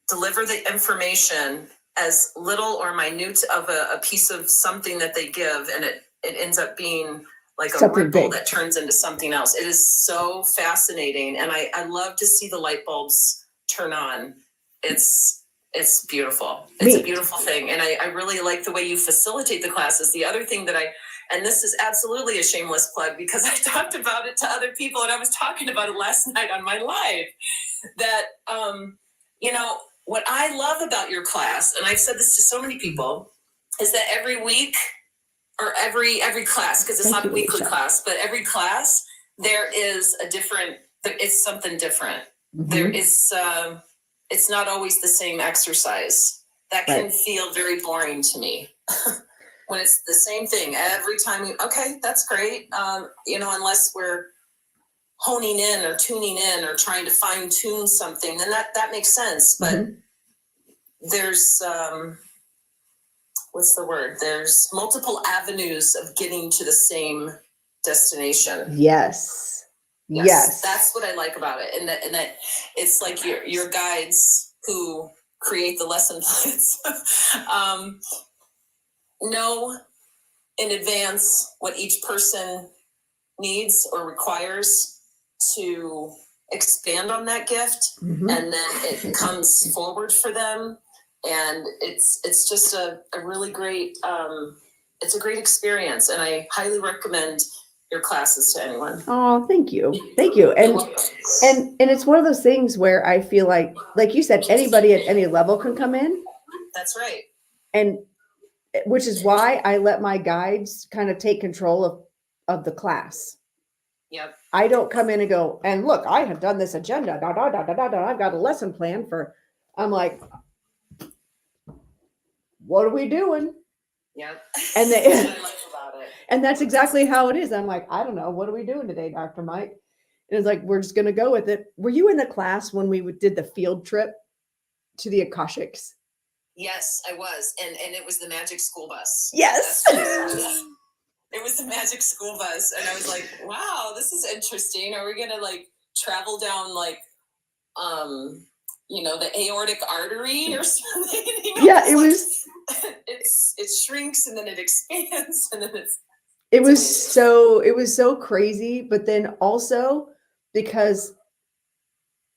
[SPEAKER 2] deliver the information, as little or minute of a piece of something that they give, and it ends up being like something a ripple big that turns into something else. It is so fascinating, and I love to see the light bulbs turn on. It's beautiful. It's a beautiful thing, and I really like the way you facilitate the classes. The other thing that and this is absolutely a shameless plug because I talked about it to other people, and I was talking about it last night on my live, that, what I love about your class, and I've said this to so many people, is that every week or every class, because it's not a weekly class, but every class, there is it's something different. Mm-hmm. There is, it's not always the same exercise. That can feel very boring to me. When it's the same thing every time. Okay, that's great. Unless we're honing in or tuning in or trying to fine tune something, then that makes sense. But there's, what's the word? There's multiple avenues of getting to the same destination.
[SPEAKER 1] Yes.
[SPEAKER 2] That's what I like about it. And that it's like your guides who create the lesson plans know in advance what each person needs or requires to expand on that gift, and then it comes forward for them, and it's just a really great it's a great experience, and I highly recommend your classes to anyone.
[SPEAKER 1] Oh, thank you. And it's one of those things where I feel like you said, anybody at any level can come in.
[SPEAKER 2] That's right.
[SPEAKER 1] And which is why I let my guides kind of take control of the class.
[SPEAKER 2] Yep.
[SPEAKER 1] I don't come in and go, and look, I have done this agenda. I've got a lesson plan for. I'm like, what are we doing?
[SPEAKER 2] Yep.
[SPEAKER 1] And they,
[SPEAKER 2] That's what I like about it.
[SPEAKER 1] and that's exactly how it is. I'm like, I don't know. What are we doing today, Dr. Mike? And it's like, we're just going to go with it. Were you in the class when we did the field trip to the Akashics?
[SPEAKER 2] Yes, I was. And it was the magic school bus.
[SPEAKER 1] Yes.
[SPEAKER 2] It was the magic school bus. And I was like, wow, this is interesting. Are we going to like travel down like, the aortic artery or something?
[SPEAKER 1] Yeah, it was.
[SPEAKER 2] It shrinks and then it expands and then
[SPEAKER 1] it was so crazy. But then also because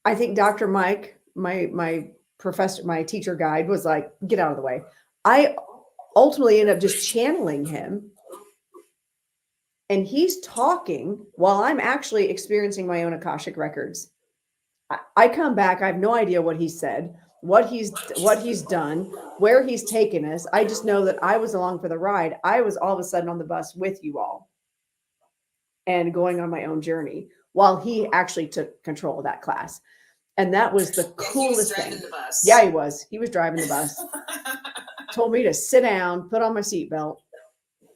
[SPEAKER 1] I think Dr. Mike, my professor, my teacher guide was like, get out of the way. I ultimately ended up just channeling him. And he's talking while I'm actually experiencing my own Akashic records. I come back, I have no idea what he said, what he's done, where he's taken us. I just know that I was along for the ride. I was all of a sudden on the bus with you all and going on my own journey while he actually took control of that class. And that was the coolest thing.
[SPEAKER 2] The bus.
[SPEAKER 1] Yeah, he was. He was driving the bus. Told me to sit down, put on my seatbelt.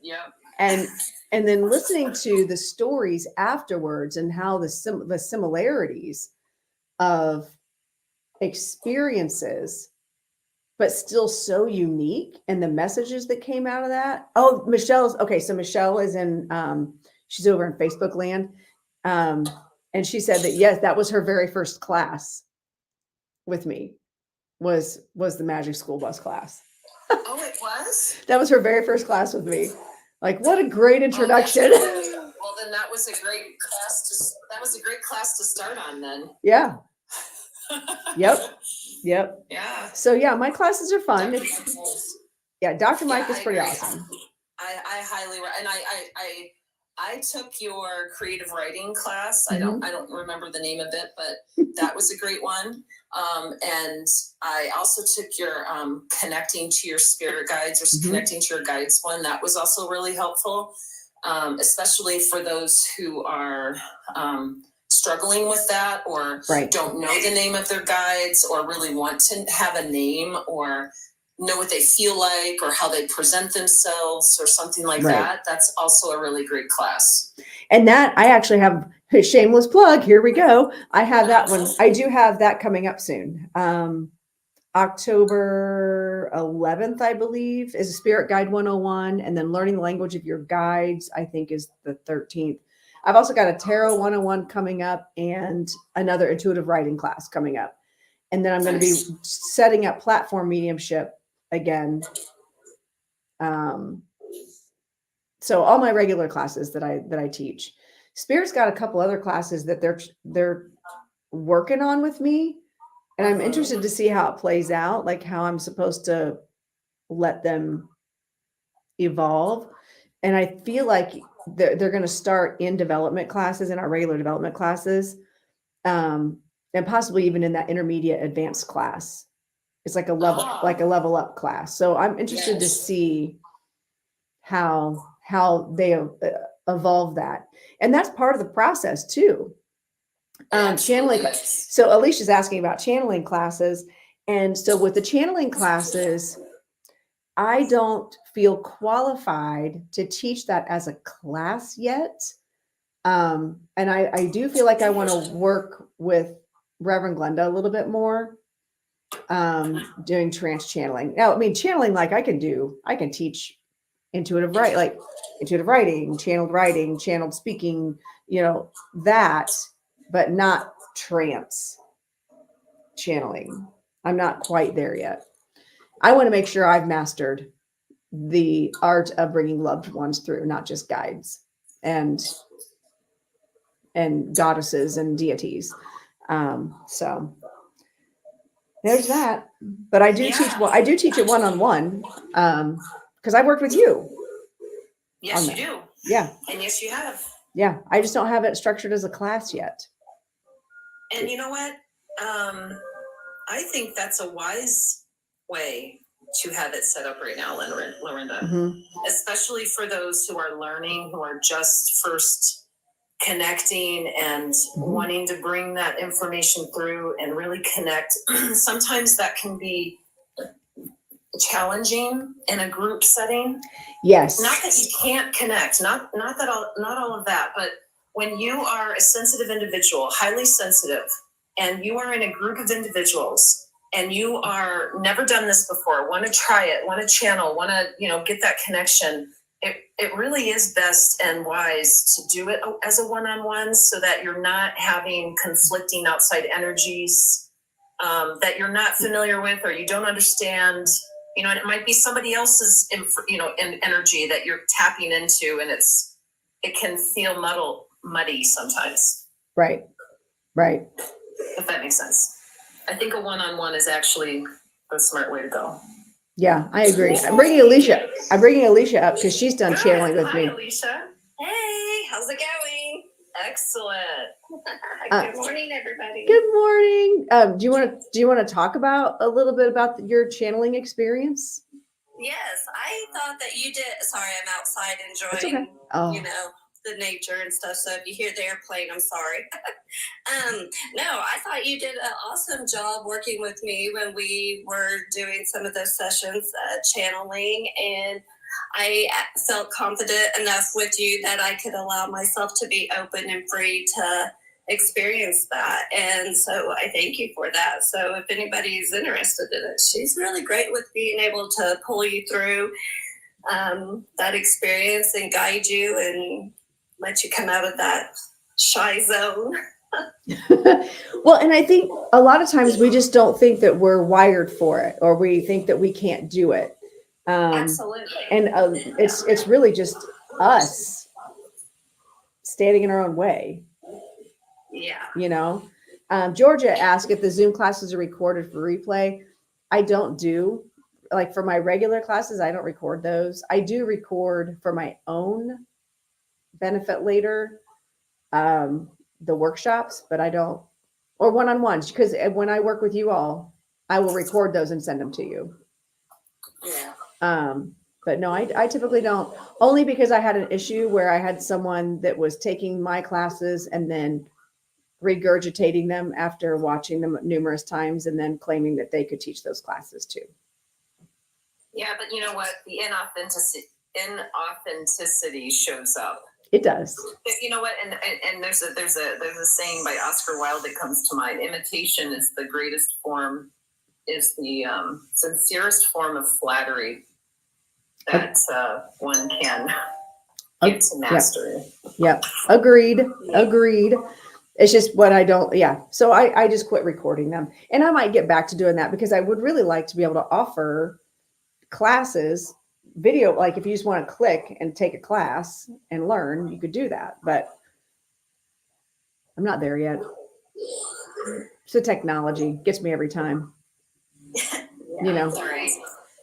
[SPEAKER 2] Yep.
[SPEAKER 1] And then listening to the stories afterwards and how the similarities of experiences, but still so unique, and the messages that came out of that. Oh, Michelle's okay. So Michelle is in, she's over in Facebook land. And she said that, yes, that was her very first class with me was the magic school bus class.
[SPEAKER 2] Oh, it was?
[SPEAKER 1] That was her very first class with me. Like, what a great introduction.
[SPEAKER 2] Well, then that was a great class to start on then.
[SPEAKER 1] Yeah. Yep.
[SPEAKER 2] Yeah.
[SPEAKER 1] So yeah, my classes are fun. Dr. Mike is pretty awesome.
[SPEAKER 2] I highly, and I took your creative writing class. I don't remember the name of it, but that was a great one. And I also took your connecting to your spirit guides or connecting to your guides one. That was also really helpful, especially for those who are struggling with that or don't know the name of their guides or really want to have a name or know what they feel like or how they present themselves or something like that. That's also a really great class.
[SPEAKER 1] And that I actually have a shameless plug. Here we go. I have that one. I do have that coming up soon. October 11th, I believe, is a Spirit Guide 101. And then Learning the Language of Your Guides, I think, is the 13th. I've also got a Tarot 101 coming up and another intuitive writing class coming up. And then I'm going to be setting up platform mediumship again. So all my regular classes that I teach. Spirit's got a couple other classes that they're working on with me. And I'm interested to see how it plays out, like how I'm supposed to let them evolve. And I feel like they're going to start in development classes, in our regular development classes, and possibly even in that intermediate advanced class. It's like a level up class. So I'm interested to see how they evolve that. And that's part of the process too. Channeling. So Alicia's asking about channeling classes. And so with the channeling classes, I don't feel qualified to teach that as a class yet. And I do feel like I want to work with Reverend Glenda a little bit more, doing trance channeling. Now, I mean, channeling, like I can teach intuitive writing, channeled speaking, that, but not trance channeling. I'm not quite there yet. I want to make sure I've mastered the art of bringing loved ones through, not just guides and goddesses and deities. So there's that. But I do teach it one-on-one, because I worked with you.
[SPEAKER 2] Yes, you do.
[SPEAKER 1] Yeah.
[SPEAKER 2] And yes, you have.
[SPEAKER 1] Yeah. I just don't have it structured as a class yet.
[SPEAKER 2] And you know what? I think that's a wise way to have it set up right now, Lorenda. Especially for those who are learning, who are just first connecting and wanting to bring that information through and really connect. Sometimes that can be challenging in a group setting.
[SPEAKER 1] Yes.
[SPEAKER 2] Not that you can't connect, not all of that, but when you are a sensitive individual, highly sensitive, and you are in a group of individuals and you are never done this before, want to try it, want to channel, want to, get that connection, it really is best and wise to do it as a one-on-one so that you're not having conflicting outside energies that you're not familiar with or you don't understand. And it might be somebody else's, energy that you're tapping into, and it can feel muddy sometimes.
[SPEAKER 1] Right.
[SPEAKER 2] If that makes sense. I think a one-on-one is actually the smart way to go.
[SPEAKER 1] Yeah, I agree. I'm bringing Alicia up because she's done channeling with me.
[SPEAKER 2] Hi, Alicia.
[SPEAKER 3] Hey, how's it going?
[SPEAKER 2] Excellent.
[SPEAKER 3] Good morning, everybody.
[SPEAKER 1] Good morning. Do you want to talk about a little bit about your channeling experience?
[SPEAKER 3] Yes, I thought that you did. Sorry, I'm outside
[SPEAKER 1] That's
[SPEAKER 3] enjoying,
[SPEAKER 1] okay. Oh.
[SPEAKER 3] The nature and stuff. So if you hear the airplane, I'm sorry. No, I thought you did an awesome job working with me when we were doing some of those sessions, channeling, and I felt confident enough with you that I could allow myself to be open and free to experience that. And so I thank you for that. So if anybody's interested in it, she's really great with being able to pull you through that experience and guide you and let you come out of that shy zone.
[SPEAKER 1] Well, and I think a lot of times we just don't think that we're wired for it, or we think that we can't do it.
[SPEAKER 3] Absolutely.
[SPEAKER 1] And it's really just us standing in our own way.
[SPEAKER 3] Yeah.
[SPEAKER 1] Georgia asked if the Zoom classes are recorded for replay. I don't do, like for my regular classes, I don't record those. I do record for my own benefit later, the workshops, but I don't, or one-on-ones, because when I work with you all, I will record those and send them to you.
[SPEAKER 3] Yeah.
[SPEAKER 1] But no, I typically don't, only because I had an issue where I had someone that was taking my classes and then regurgitating them after watching them numerous times and then claiming that they could teach those classes too.
[SPEAKER 2] Yeah, but you know what? The inauthenticity shows up.
[SPEAKER 1] It does.
[SPEAKER 2] You know what? And there's a saying by Oscar Wilde that comes to mind. Imitation is the greatest form, is the sincerest form of flattery that one can get to mastery.
[SPEAKER 1] Yep. Agreed. It's just what I don't, yeah. So I just quit recording them, and I might get back to doing that because I would really like to be able to offer classes, video, like if you just want to click and take a class and learn, you could do that, but I'm not there yet. So technology gets me every time.
[SPEAKER 2] Sorry.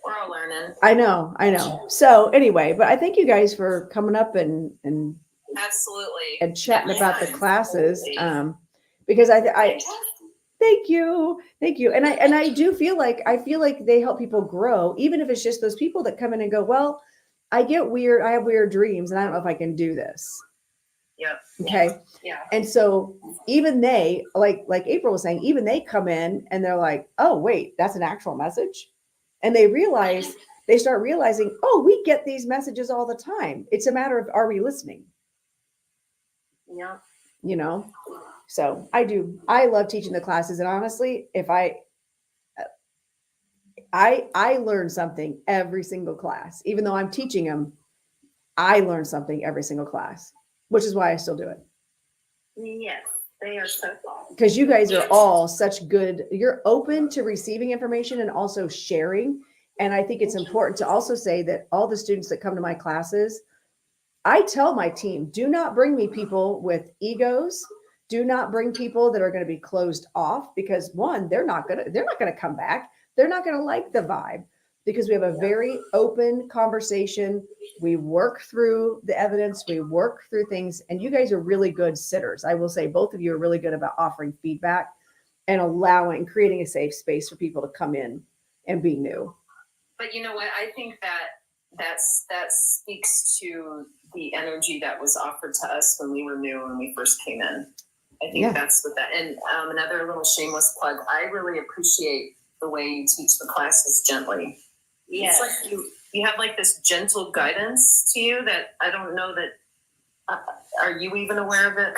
[SPEAKER 2] We're all learning.
[SPEAKER 1] I know. So anyway, but I thank you guys for coming up and
[SPEAKER 2] absolutely
[SPEAKER 1] and chatting about the classes. Because I thank you. And I do feel like they help people grow, even if it's just those people that come in and go, well, I have weird dreams and I don't know if I can do this.
[SPEAKER 2] Yep.
[SPEAKER 1] Okay.
[SPEAKER 3] Yeah.
[SPEAKER 1] And so even they, like April was saying, even they come in and they're like, oh, wait, that's an actual message. And they start realizing, oh, we get these messages all the time. It's a matter of, are we listening?
[SPEAKER 3] Yeah.
[SPEAKER 1] So I love teaching the classes. And honestly, if I learn something every single class, even though I'm teaching them, I learn something every single class, which is why I still do it.
[SPEAKER 3] Yes, they are so fun.
[SPEAKER 1] Because you guys are all you're open to receiving information and also sharing. And I think it's important to also say that all the students that come to my classes, I tell my team, do not bring me people with egos. Do not bring people that are going to be closed off, because one, they're not going to come back. They're not going to like the vibe, because we have a very open conversation. We work through the evidence. We work through things, and you guys are really good sitters. I will say both of you are really good about offering feedback and creating a safe space for people to come in and be new.
[SPEAKER 2] But you know what? I think that speaks to the energy that was offered to us when we were new, when we first came in. I think that's what that, and another little shameless plug. I really appreciate the way you teach the classes gently.
[SPEAKER 3] Yes.
[SPEAKER 2] It's like you have like this gentle guidance to you that I don't know that, are you even aware of it?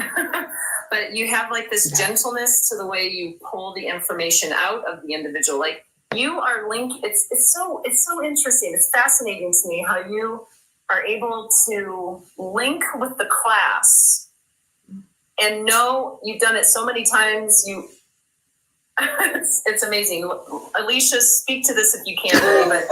[SPEAKER 2] But you have like this gentleness to the way you pull the information out of the individual. Like you are linked. It's so interesting. It's fascinating to me how you are able to link with the class and know you've done it so many times. It's amazing. Alicia, speak to this if you can, but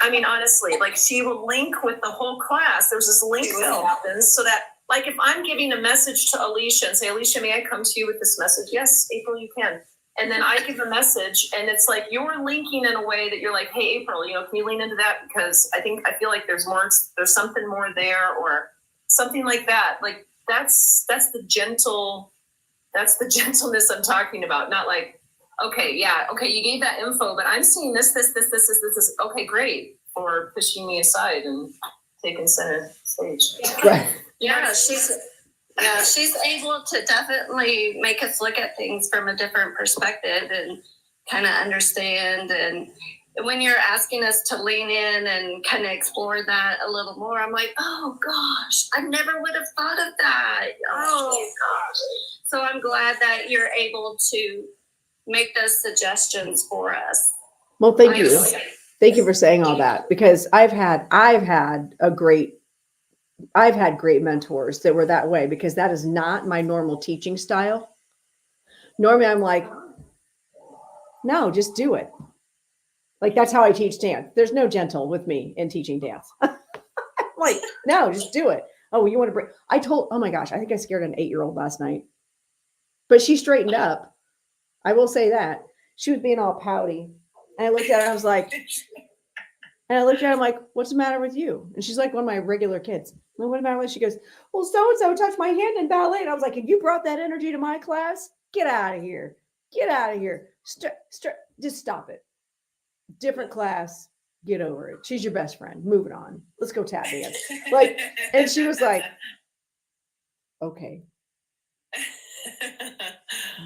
[SPEAKER 2] I mean, honestly, like she will link with the whole class. There's this link that happens so that, like, if I'm giving a message to Alicia and say, Alicia, may I come to you with this message? Yes, April, you can. And then I give a message and it's like you're linking in a way that you're like, hey, April, can you lean into that? Because I feel like there's something more there or something like that. Like that's the gentleness I'm talking about. Not like, okay, you gave that info, but I'm seeing this. Okay, great, for pushing me aside and taking center stage.
[SPEAKER 1] Right.
[SPEAKER 3] Yeah, she's able to definitely make us look at things from a different perspective and kind of understand. And when you're asking us to lean in and kind of explore that a little more, I'm like, oh gosh, I never would have thought of that. Oh gosh. So I'm glad that you're able to make those suggestions for us.
[SPEAKER 1] Well, thank you. Thank you for saying all that, because I've had great mentors that were that way, because that is not my normal teaching style. Normally I'm like, no, just do it. Like that's how I teach dance. There's no gentle with me in teaching dance. Like, no, just do it. Oh, you want to break? Oh my gosh, I think I scared an 8-year-old last night, but she straightened up. I will say that. She was being all pouty. And I looked at her, I was like, I'm like, what's the matter with you? And she's like one of my regular kids. Well, what's the matter with you? She goes, well, so-and-so touched my hand in ballet. And I was like, and you brought that energy to my class? Get out of here. Get out of here. Just stop it. Different class. Get over it. She's your best friend. Moving on. Let's go tap dance. Like, and she was like, okay.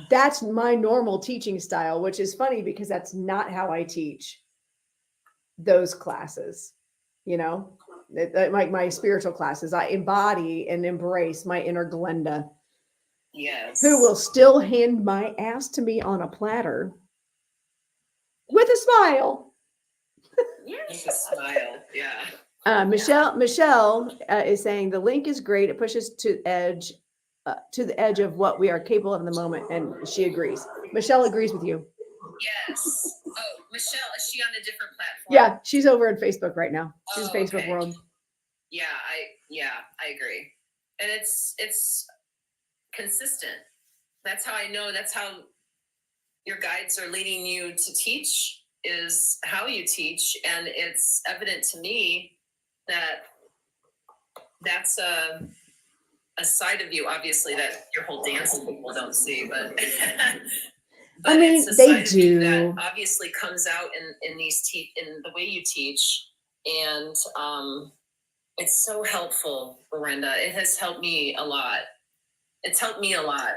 [SPEAKER 1] That's my normal teaching style, which is funny because that's not how I teach those classes. Like my spiritual classes, I embody and embrace my inner Glenda.
[SPEAKER 2] Yes.
[SPEAKER 1] Who will still hand my ass to me on a platter with a smile.
[SPEAKER 2] With a smile, yeah.
[SPEAKER 1] Michelle is saying the link is great. It pushes to the edge of what we are capable of in the moment, and she agrees. Michelle agrees with you.
[SPEAKER 2] Yes. Oh, Michelle, is she on a different platform?
[SPEAKER 1] Yeah, she's over on Facebook right now. She's Facebook
[SPEAKER 2] okay.
[SPEAKER 1] world.
[SPEAKER 2] Yeah, I agree. And it's consistent. That's how I know. That's how your guides are leading you to teach, is how you teach. And it's evident to me that that's a side of you, obviously, that your whole dance people don't see, but
[SPEAKER 1] I mean,
[SPEAKER 2] it's a
[SPEAKER 1] they
[SPEAKER 2] side of you
[SPEAKER 1] do.
[SPEAKER 2] that obviously comes out in the way you teach. And it's so helpful, Lorenda. It has helped me a lot. It's helped me a lot.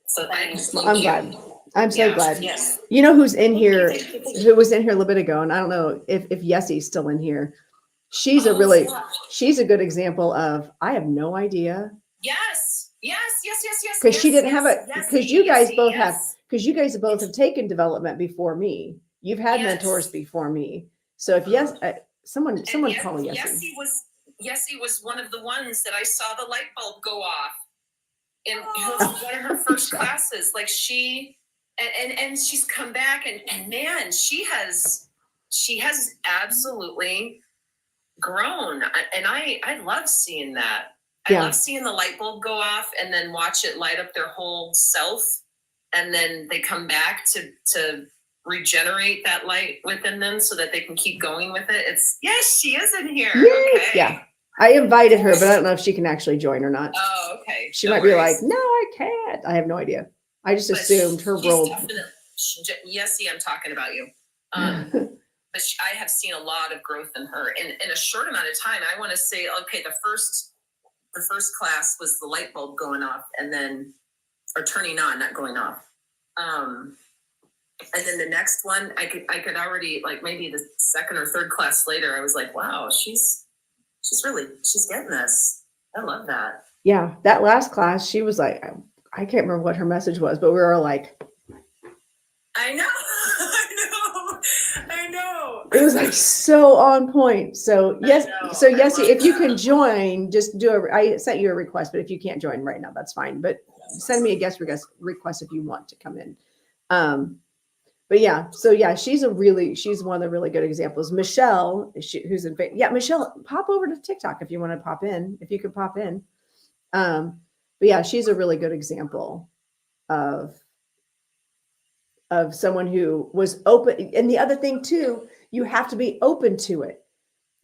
[SPEAKER 2] So thanks.
[SPEAKER 1] I'm glad. I'm so glad.
[SPEAKER 2] Yes.
[SPEAKER 1] You know who's in here? Who was in here a little bit ago? And I don't know if Yessie's still in here. She's a good example of, I have no idea.
[SPEAKER 2] Yes.
[SPEAKER 1] Because she didn't have it. Because you guys both have taken development before me. You've had mentors before me. So if someone call Yessie.
[SPEAKER 2] Yessie was one of the ones that I saw the light bulb go off in one of her first classes. Like she, and she's come back and man, she has absolutely grown. And I love seeing that. I love seeing the light bulb go off and then watch it light up their whole self. And then they come back to regenerate that light within them so that they can keep going with it. Yes, she is in here. Okay.
[SPEAKER 1] Yeah. I invited her, but I don't know if she can actually join or not.
[SPEAKER 2] Oh, okay.
[SPEAKER 1] She might be like, no, I can't. I have no idea. I just assumed her role.
[SPEAKER 2] Yessie, I'm talking about you. But I have seen a lot of growth in her in a short amount of time. I want to say, okay, the first class was the light bulb going off or turning on, not going off. And then the next one, I could already, like, maybe the second or third class later, I was like, wow, she's getting this. I love that.
[SPEAKER 1] Yeah, that last class, she was like, I can't remember what her message was, but we were like,
[SPEAKER 2] I know. I know.
[SPEAKER 1] it was like so on point. So yes,
[SPEAKER 2] I
[SPEAKER 1] yes,
[SPEAKER 2] love
[SPEAKER 1] if you
[SPEAKER 2] that.
[SPEAKER 1] can join, just I sent you a request, but if you can't join right now, that's fine. But send me a guest request if you want to come in. But yeah, so yeah, she's one of the really good examples. Michelle, who's in, Michelle, pop over to TikTok if you want to pop in, if you could pop in. But yeah, she's a really good example of someone who was open. And the other thing too, you have to be open to it.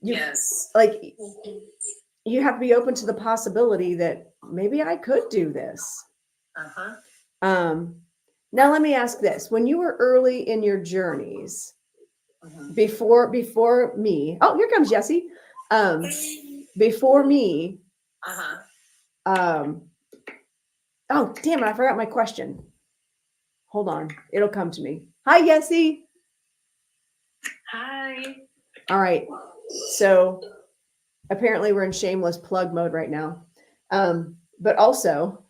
[SPEAKER 2] Yes.
[SPEAKER 1] Like you have to be open to the possibility that maybe I could do this. Now let me ask this: when you were early in your journeys, before me, oh, here comes Jesse. Before me, oh damn it, I forgot my question. Hold on, it'll come to me. Hi, Jesse.
[SPEAKER 2] Hi.
[SPEAKER 1] All right, so apparently we're in shameless plug mode right now. But also,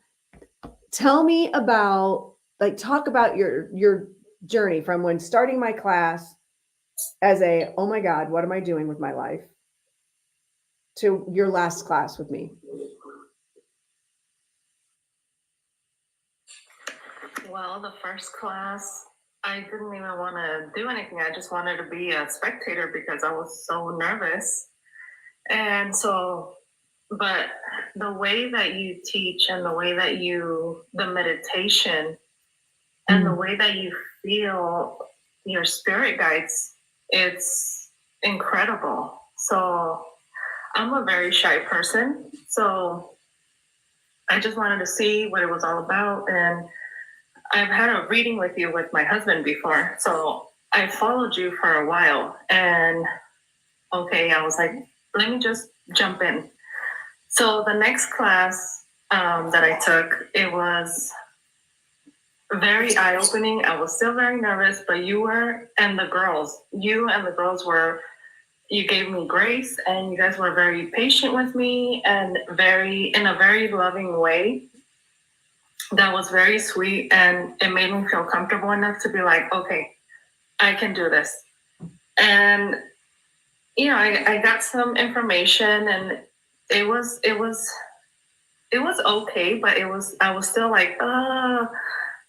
[SPEAKER 1] tell me about, talk about your journey from when starting my class as a, oh my God, what am I doing with my life, to your last class with me.
[SPEAKER 4] Well, the first class, I didn't even want to do anything. I just wanted to be a spectator because I was so nervous. And so, but the way that you teach and the way that the meditation and the way that you feel your spirit guides, it's incredible. So I'm a very shy person. So I just wanted to see what it was all about. And I've had a reading with you with my husband before. So I followed you for a while. And okay, I was like, let me just jump in. So the next class that I took, it was very eye-opening. I was still very nervous, but you and the girls were, you gave me grace, and you guys were very patient with me and in a very loving way. That was very sweet, and it made me feel comfortable enough to be like, okay, I can do this. And I got some information, and it was okay, but I was still like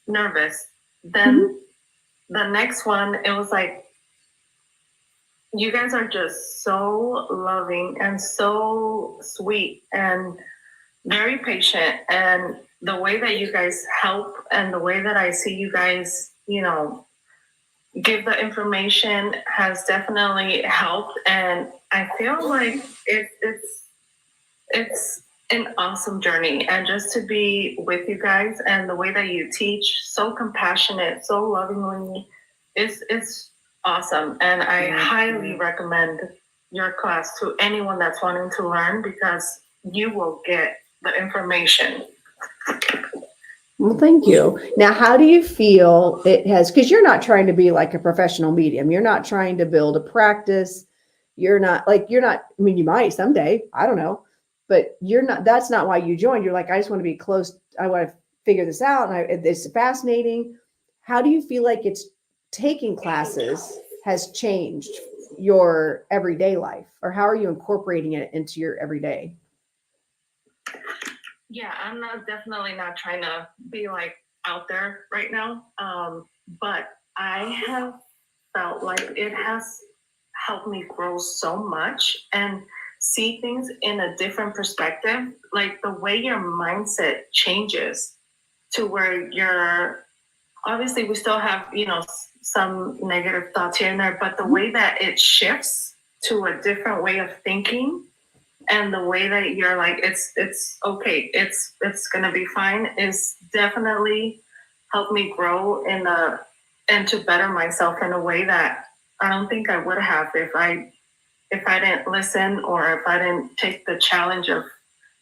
[SPEAKER 4] nervous. Then the next one, it was like, you guys are just so loving and so sweet and very patient, and the way that you guys help and the way that I see you guys, give the information has definitely helped. And I feel like it's an awesome journey. And just to be with you guys and the way that you teach, so compassionate, so lovingly, it's awesome. And I highly recommend your class to anyone that's wanting to learn, because you will get the information.
[SPEAKER 1] Well, thank you. Now, how do you feel it has, because you're not trying to be like a professional medium. You're not trying to build a practice. You're not, I mean, you might someday, I don't know, but that's not why you joined. You're like, I just want to be close. I want to figure this out. And it's fascinating. How do you feel like it's taking classes has changed your everyday life, or how are you incorporating it into your everyday?
[SPEAKER 4] Yeah, I'm definitely not trying to be like out there right now. But I have felt like it has helped me grow so much and see things in a different perspective. Like the way your mindset changes to where obviously we still have, some negative thoughts here and there, but the way that it shifts to a different way of thinking, and the way that you're like, it's okay, it's gonna be fine, is definitely helped me grow and to better myself in a way that I don't think I would have if I didn't listen, or if I didn't take the challenge of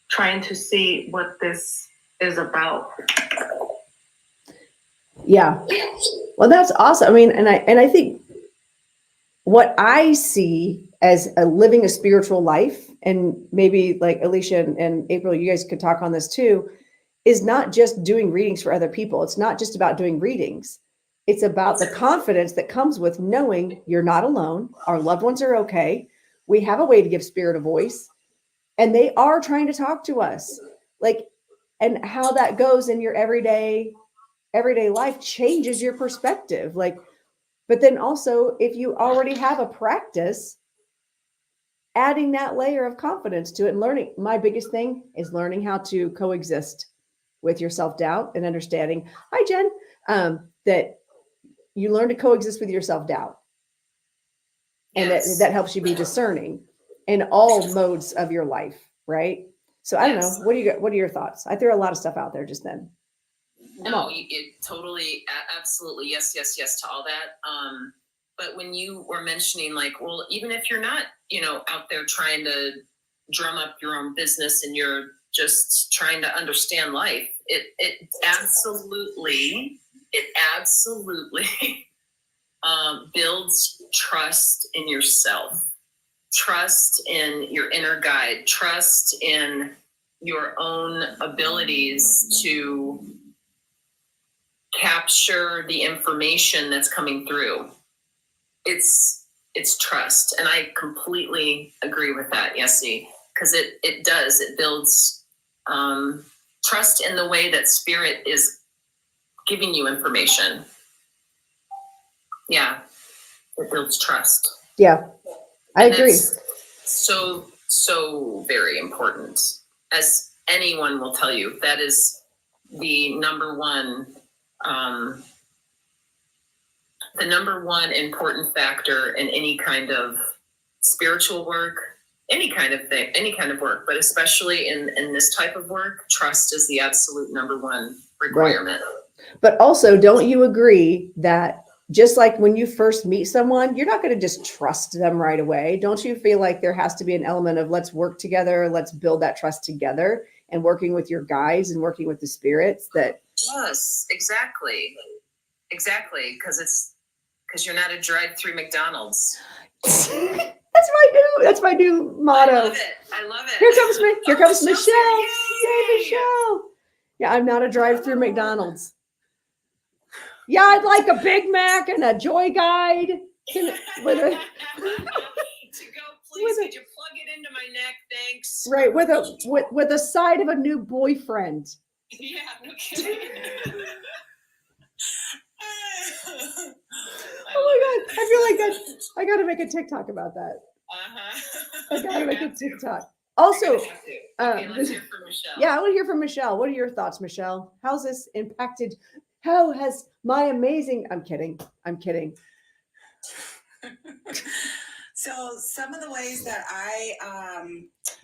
[SPEAKER 4] trying to see what this is about.
[SPEAKER 1] Yeah. Well, that's awesome. I mean, and I think what I see as living a spiritual life, and maybe like Alicia and April, you guys could talk on this too, is not just doing readings for other people. It's not just about doing readings. It's about the confidence that comes with knowing you're not alone. Our loved ones are okay. We have a way to give spirit a voice, and they are trying to talk to us. Like, and how that goes in your everyday life changes your perspective. Like, but then also, if you already have a practice, adding that layer of confidence to it and learning. My biggest thing is learning how to coexist with your self-doubt and understanding. Hi, Jen. That you learn to coexist with your self-doubt, and
[SPEAKER 2] Yes.
[SPEAKER 1] that helps you be discerning in all modes of your life, right? So I don't know. What are your thoughts? I threw a lot of stuff out there just then.
[SPEAKER 2] No, it totally, absolutely, yes, yes, yes to all that. But when you were mentioning, like, well, even if you're not, out there trying to drum up your own business and you're just trying to understand life, it absolutely builds trust in yourself, trust in your inner guide, trust in your own abilities to capture the information that's coming through. It's trust, and I completely agree with that, Yessie, because it builds trust in the way that spirit is giving you information. Yeah, it builds trust.
[SPEAKER 1] Yeah, I agree.
[SPEAKER 2] So very important, as anyone will tell you. That is the number one important factor in any kind of spiritual work, any kind of thing, any kind of work, but especially in this type of work, trust is the absolute number one requirement.
[SPEAKER 1] Right. But also, don't you agree that just like when you first meet someone, you're not going to just trust them right away? Don't you feel like there has to be an element of let's work together, let's build that trust together, and working with your guides and working with the spirits that.
[SPEAKER 2] Yes, exactly. Because you're not a drive-through McDonald's.
[SPEAKER 1] That's my new motto.
[SPEAKER 2] I love it.
[SPEAKER 1] Here comes Michelle.
[SPEAKER 2] Yay!
[SPEAKER 1] Michelle. Yeah, I'm not a drive-through McDonald's. Yeah, I'd like a Big Mac and a Joy Guide. With a,
[SPEAKER 2] to go, please. Could you plug it into my neck? Thanks.
[SPEAKER 1] Right, with a side of a new boyfriend.
[SPEAKER 2] Yeah, no kidding.
[SPEAKER 1] Oh my God. I feel like I got to make a TikTok about that. I got to make a TikTok. Also,
[SPEAKER 2] okay, let's hear from Michelle.
[SPEAKER 1] Yeah, I want to hear from Michelle. What are your thoughts, Michelle? How's this impacted? How has my amazing, I'm kidding.
[SPEAKER 5] So some of the ways that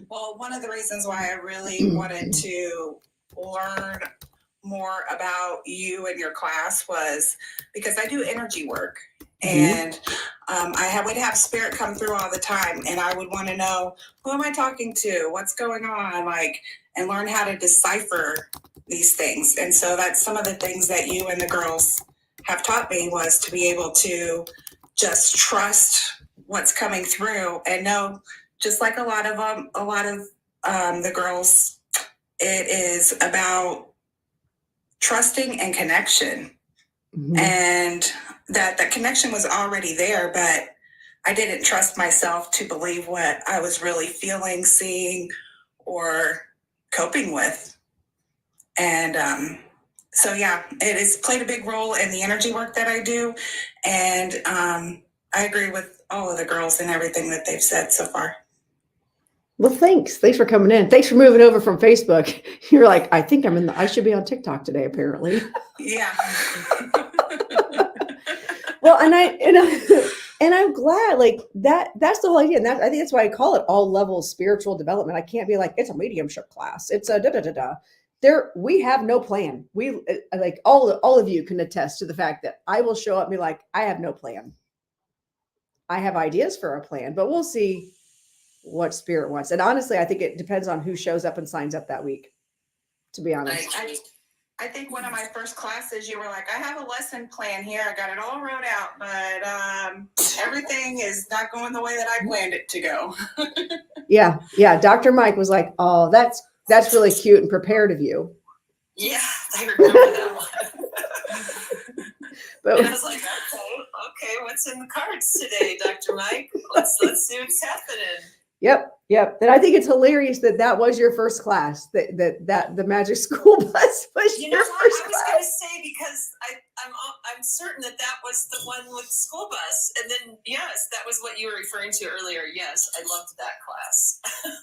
[SPEAKER 5] one of the reasons why I really wanted to learn more about you and your class was because I do energy work, and would have spirit come through all the time, and I would want to know, who am I talking to? What's going on? And learn how to decipher these things. And so that's some of the things that you and the girls have taught me, was to be able to just trust what's coming through and know, just like a lot of the girls, it is about trusting and connection. And that connection was already there, but I didn't trust myself to believe what I was really feeling, seeing, or coping with. And so yeah, it has played a big role in the energy work that I do. And I agree with all of the girls and everything that they've said so far.
[SPEAKER 1] Well, thanks for coming in. Thanks for moving over from Facebook. You're like, I think I should be on TikTok today, apparently.
[SPEAKER 5] Yeah.
[SPEAKER 1] Well, and I'm glad, like, that's the whole idea. And I think that's why I call it all levels spiritual development. I can't be like, it's a mediumship class. It's a da-da-da-da. We have no plan. We like all of you can attest to the fact that I will show up and be like, I have no plan. I have ideas for a plan, but we'll see what spirit wants. And honestly, I think it depends on who shows up and signs up that week, to be honest.
[SPEAKER 5] I think one of my first classes, you were like, I have a lesson plan here. I got it all wrote out, but everything is not going the way that I planned it to go.
[SPEAKER 1] Yeah. Yeah. Dr. Mike was like, oh, that's really cute and prepared of you.
[SPEAKER 2] Yeah, I remember that one.
[SPEAKER 1] But
[SPEAKER 2] And I was like, okay, what's in the cards today, Dr. Mike? Let's see what's happening.
[SPEAKER 1] Yep. And I think it's hilarious that was your first class, that the magic school bus was
[SPEAKER 2] You know
[SPEAKER 1] your
[SPEAKER 2] what?
[SPEAKER 1] first
[SPEAKER 2] I was
[SPEAKER 1] class.
[SPEAKER 2] going to say, because I'm certain that was the one with the school bus, and then yes, that was what you were referring to earlier. Yes, I loved that class.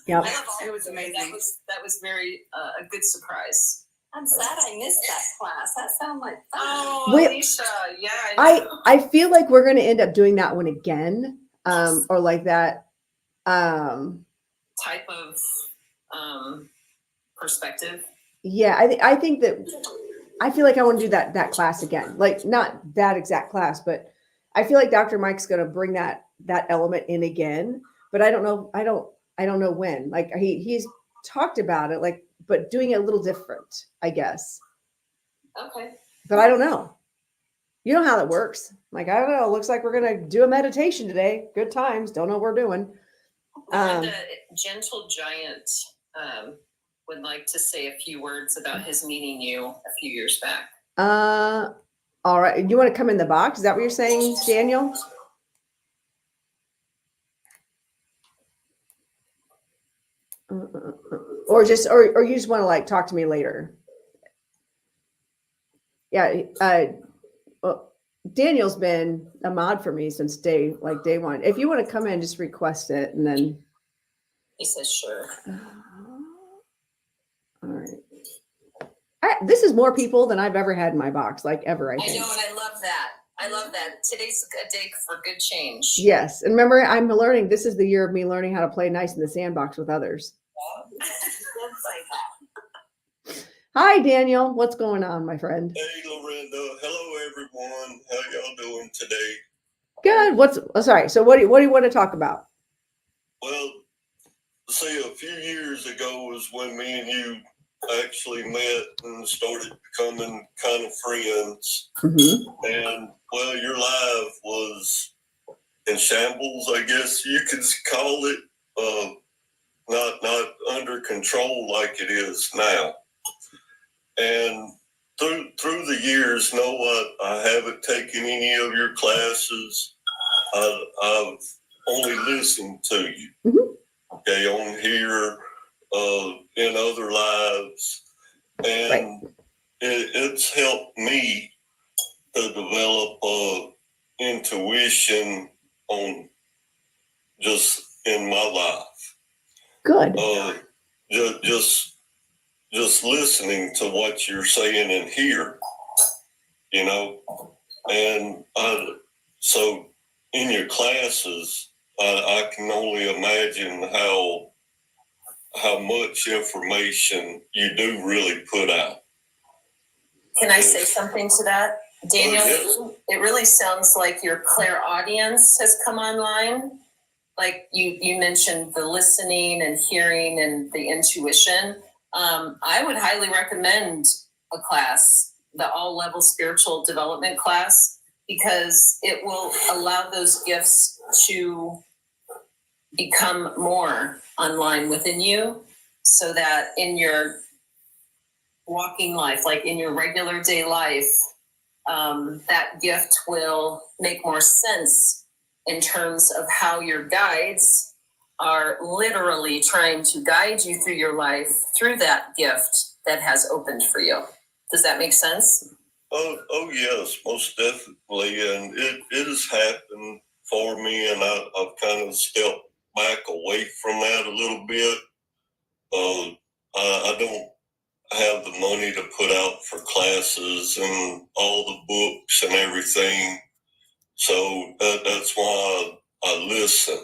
[SPEAKER 1] Yeah.
[SPEAKER 2] I love all
[SPEAKER 5] It was
[SPEAKER 2] of them.
[SPEAKER 5] amazing.
[SPEAKER 2] That was very a good surprise.
[SPEAKER 3] I'm sad I missed that class. That sounded like fun.
[SPEAKER 2] Oh,
[SPEAKER 1] Wait.
[SPEAKER 2] Alicia, yeah, I know.
[SPEAKER 1] I feel like we're going to end up doing that one again, or like that.
[SPEAKER 2] Type of perspective.
[SPEAKER 1] Yeah, I think that I feel like I want to do that class again. Like not that exact class, but I feel like Dr. Mike's going to bring that element in again. But I don't know. I don't know when. Like he's talked about it, like, but doing it a little different, I guess.
[SPEAKER 2] Okay.
[SPEAKER 1] But I don't know. You know how that works. Like, I don't know. It looks like we're going to do a meditation today. Good times. Don't know what we're doing.
[SPEAKER 2] The gentle giant would like to say a few words about his meeting you a few years back.
[SPEAKER 1] All right. You want to come in the box? Is that what you're saying, Daniel? Or you just want to like talk to me later? Yeah. Well, Daniel's been a mod for me since day one. If you want to come in, just request it, and then.
[SPEAKER 2] He says, sure.
[SPEAKER 1] All right. This is more people than I've ever had in my box, like ever, I
[SPEAKER 2] I
[SPEAKER 1] think.
[SPEAKER 2] know, and I love that. I love that. Today's a day for good change.
[SPEAKER 1] Yes. And remember, I'm learning, this is the year of me learning how to play nice in the sandbox with others. Hi, Daniel. What's going on, my friend?
[SPEAKER 6] Hey, Lorenda. Hello, everyone. How y'all doing today?
[SPEAKER 1] Good. Sorry. So what do you want to talk about?
[SPEAKER 6] Well, see, a few years ago was when me and you actually met and started becoming kind of friends.
[SPEAKER 1] Mm-hmm.
[SPEAKER 6] And, well, your life was in shambles, I guess you could call it. Not under control like it is now. And through the years, know what? I haven't taken any of your classes. I've only listened to you.
[SPEAKER 1] Mm-hmm.
[SPEAKER 6] Okay, on here, in other lives, and
[SPEAKER 1] Right.
[SPEAKER 6] It's helped me to develop intuition on just in my life.
[SPEAKER 1] Good.
[SPEAKER 6] Just listening to what you're saying in here, you know, and so in your classes, I can only imagine how much information you do really put out.
[SPEAKER 2] Can I say something to that? Daniel,
[SPEAKER 6] yes.
[SPEAKER 2] It really sounds like your clairaudience has come online. Like you mentioned the listening and hearing and the intuition. I would highly recommend a class, the all level spiritual development class, because it will allow those gifts to become more online within you, so that in your walking life, like in your regular day life, that gift will make more sense in terms of how your guides are literally trying to guide you through your life through that gift that has opened for you. Does that make sense?
[SPEAKER 6] Oh yes, most definitely. And it has happened for me, and I've kind of stepped back away from that a little bit. I don't have the money to put out for classes and all the books and everything. So that's why I listen.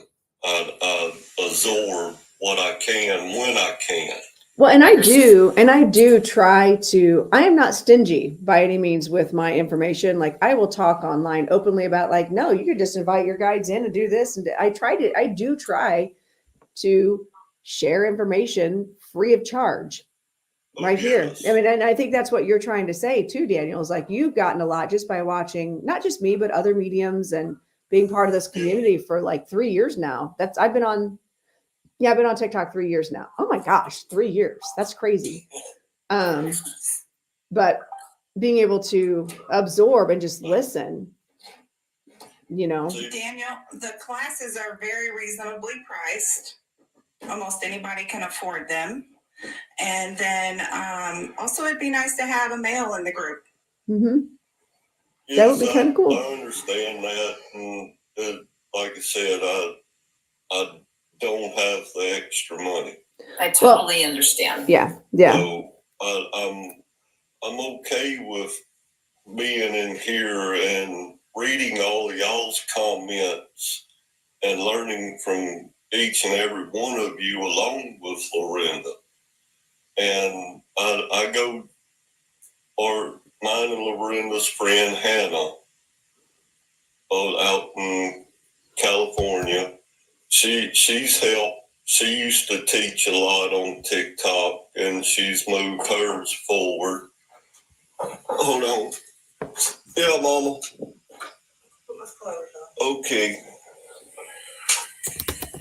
[SPEAKER 6] I absorb what I can when I can.
[SPEAKER 1] Well, and I do try to, I am not stingy by any means with my information. Like I will talk online openly about like, no, you could just invite your guides in and do this. And I do try to share information free of charge.
[SPEAKER 6] Oh,
[SPEAKER 1] right here.
[SPEAKER 6] yes.
[SPEAKER 1] I mean, and I think that's what you're trying to say too, Daniel, is like you've gotten a lot just by watching not just me, but other mediums and being part of this community for like 3 years now. I've been on TikTok 3 years now. Oh my gosh, 3 years. That's crazy. But being able to absorb and just listen,
[SPEAKER 5] Daniel, the classes are very reasonably priced. Almost anybody can afford them. And then also it'd be nice to have a male in the group.
[SPEAKER 1] mhm. That would be
[SPEAKER 6] Yes,
[SPEAKER 1] kinda cool.
[SPEAKER 6] I understand that, and like I said, I don't have the extra money,
[SPEAKER 2] I totally understand.
[SPEAKER 1] Yeah.
[SPEAKER 6] so I'm okay with being in here and reading all of y'all's comments and learning from each and every one of you, along with Lorenda. And I go, or mine and Lorenda's friend Hannah, out in California. She's helped. She used to teach a lot on TikTok, and she's moved hers forward. Hold on. Yeah, Mama. Okay.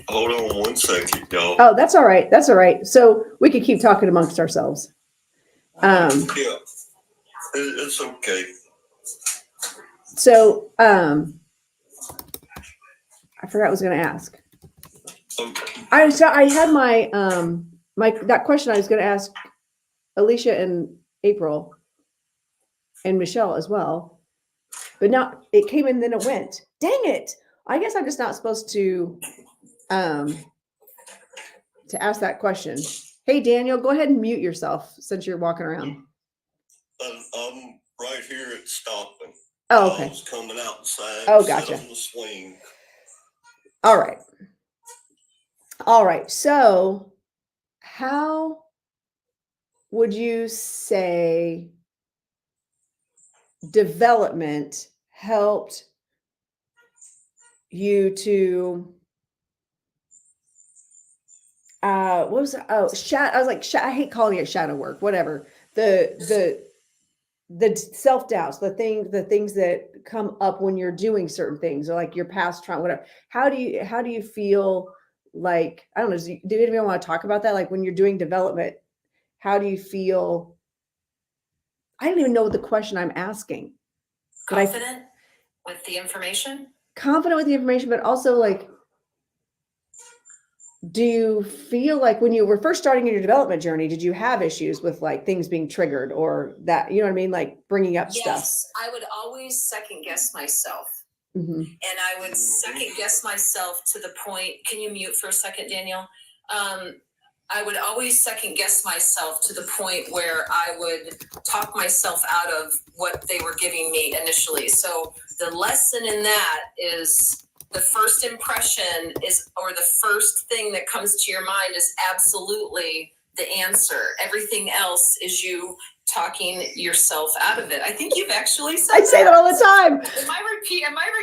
[SPEAKER 6] Hold on 1 second, y'all.
[SPEAKER 1] Oh, that's all right. That's all right. So we could keep talking amongst ourselves.
[SPEAKER 6] Yeah, it's okay.
[SPEAKER 1] So I forgot what I was going to ask.
[SPEAKER 6] Okay.
[SPEAKER 1] I had my that question I was going to ask Alicia and April and Michelle as well, but now it came and then it went. Dang it! I guess I'm just not supposed to ask that question. Hey Daniel, go ahead and mute yourself since you're walking around.
[SPEAKER 6] I'm right here at stopping.
[SPEAKER 1] Oh,
[SPEAKER 6] I
[SPEAKER 1] okay.
[SPEAKER 6] was coming outside.
[SPEAKER 1] Oh,
[SPEAKER 6] sit
[SPEAKER 1] gotcha.
[SPEAKER 6] on the swing.
[SPEAKER 1] All right. All right. So, how would you say development helped you to what was it? Oh, I was like, I hate calling it shadow work, whatever. The self-doubts, the things that come up when you're doing certain things, or like your past trauma, whatever. How do you feel like, I don't know, do anyone want to talk about that? Like when you're doing development, how do you feel? I don't even know what the question I'm asking.
[SPEAKER 2] Confident with the information?
[SPEAKER 1] Confident with the information, but also like, do you feel like when you were first starting in your development journey, did you have issues with like things being triggered or that, you know what I mean? Like bringing up stuff.
[SPEAKER 2] Yes, I would always second guess myself.
[SPEAKER 1] Mhm.
[SPEAKER 2] And I would second guess myself to the point, can you mute for a second, Daniel? I would always second guess myself to the point where I would talk myself out of what they were giving me initially. So the lesson in that is the first impression is, or the first thing that comes to your mind is absolutely the answer. Everything else is you talking yourself out of it. I think you've actually said
[SPEAKER 1] I say that all the time.
[SPEAKER 2] Am I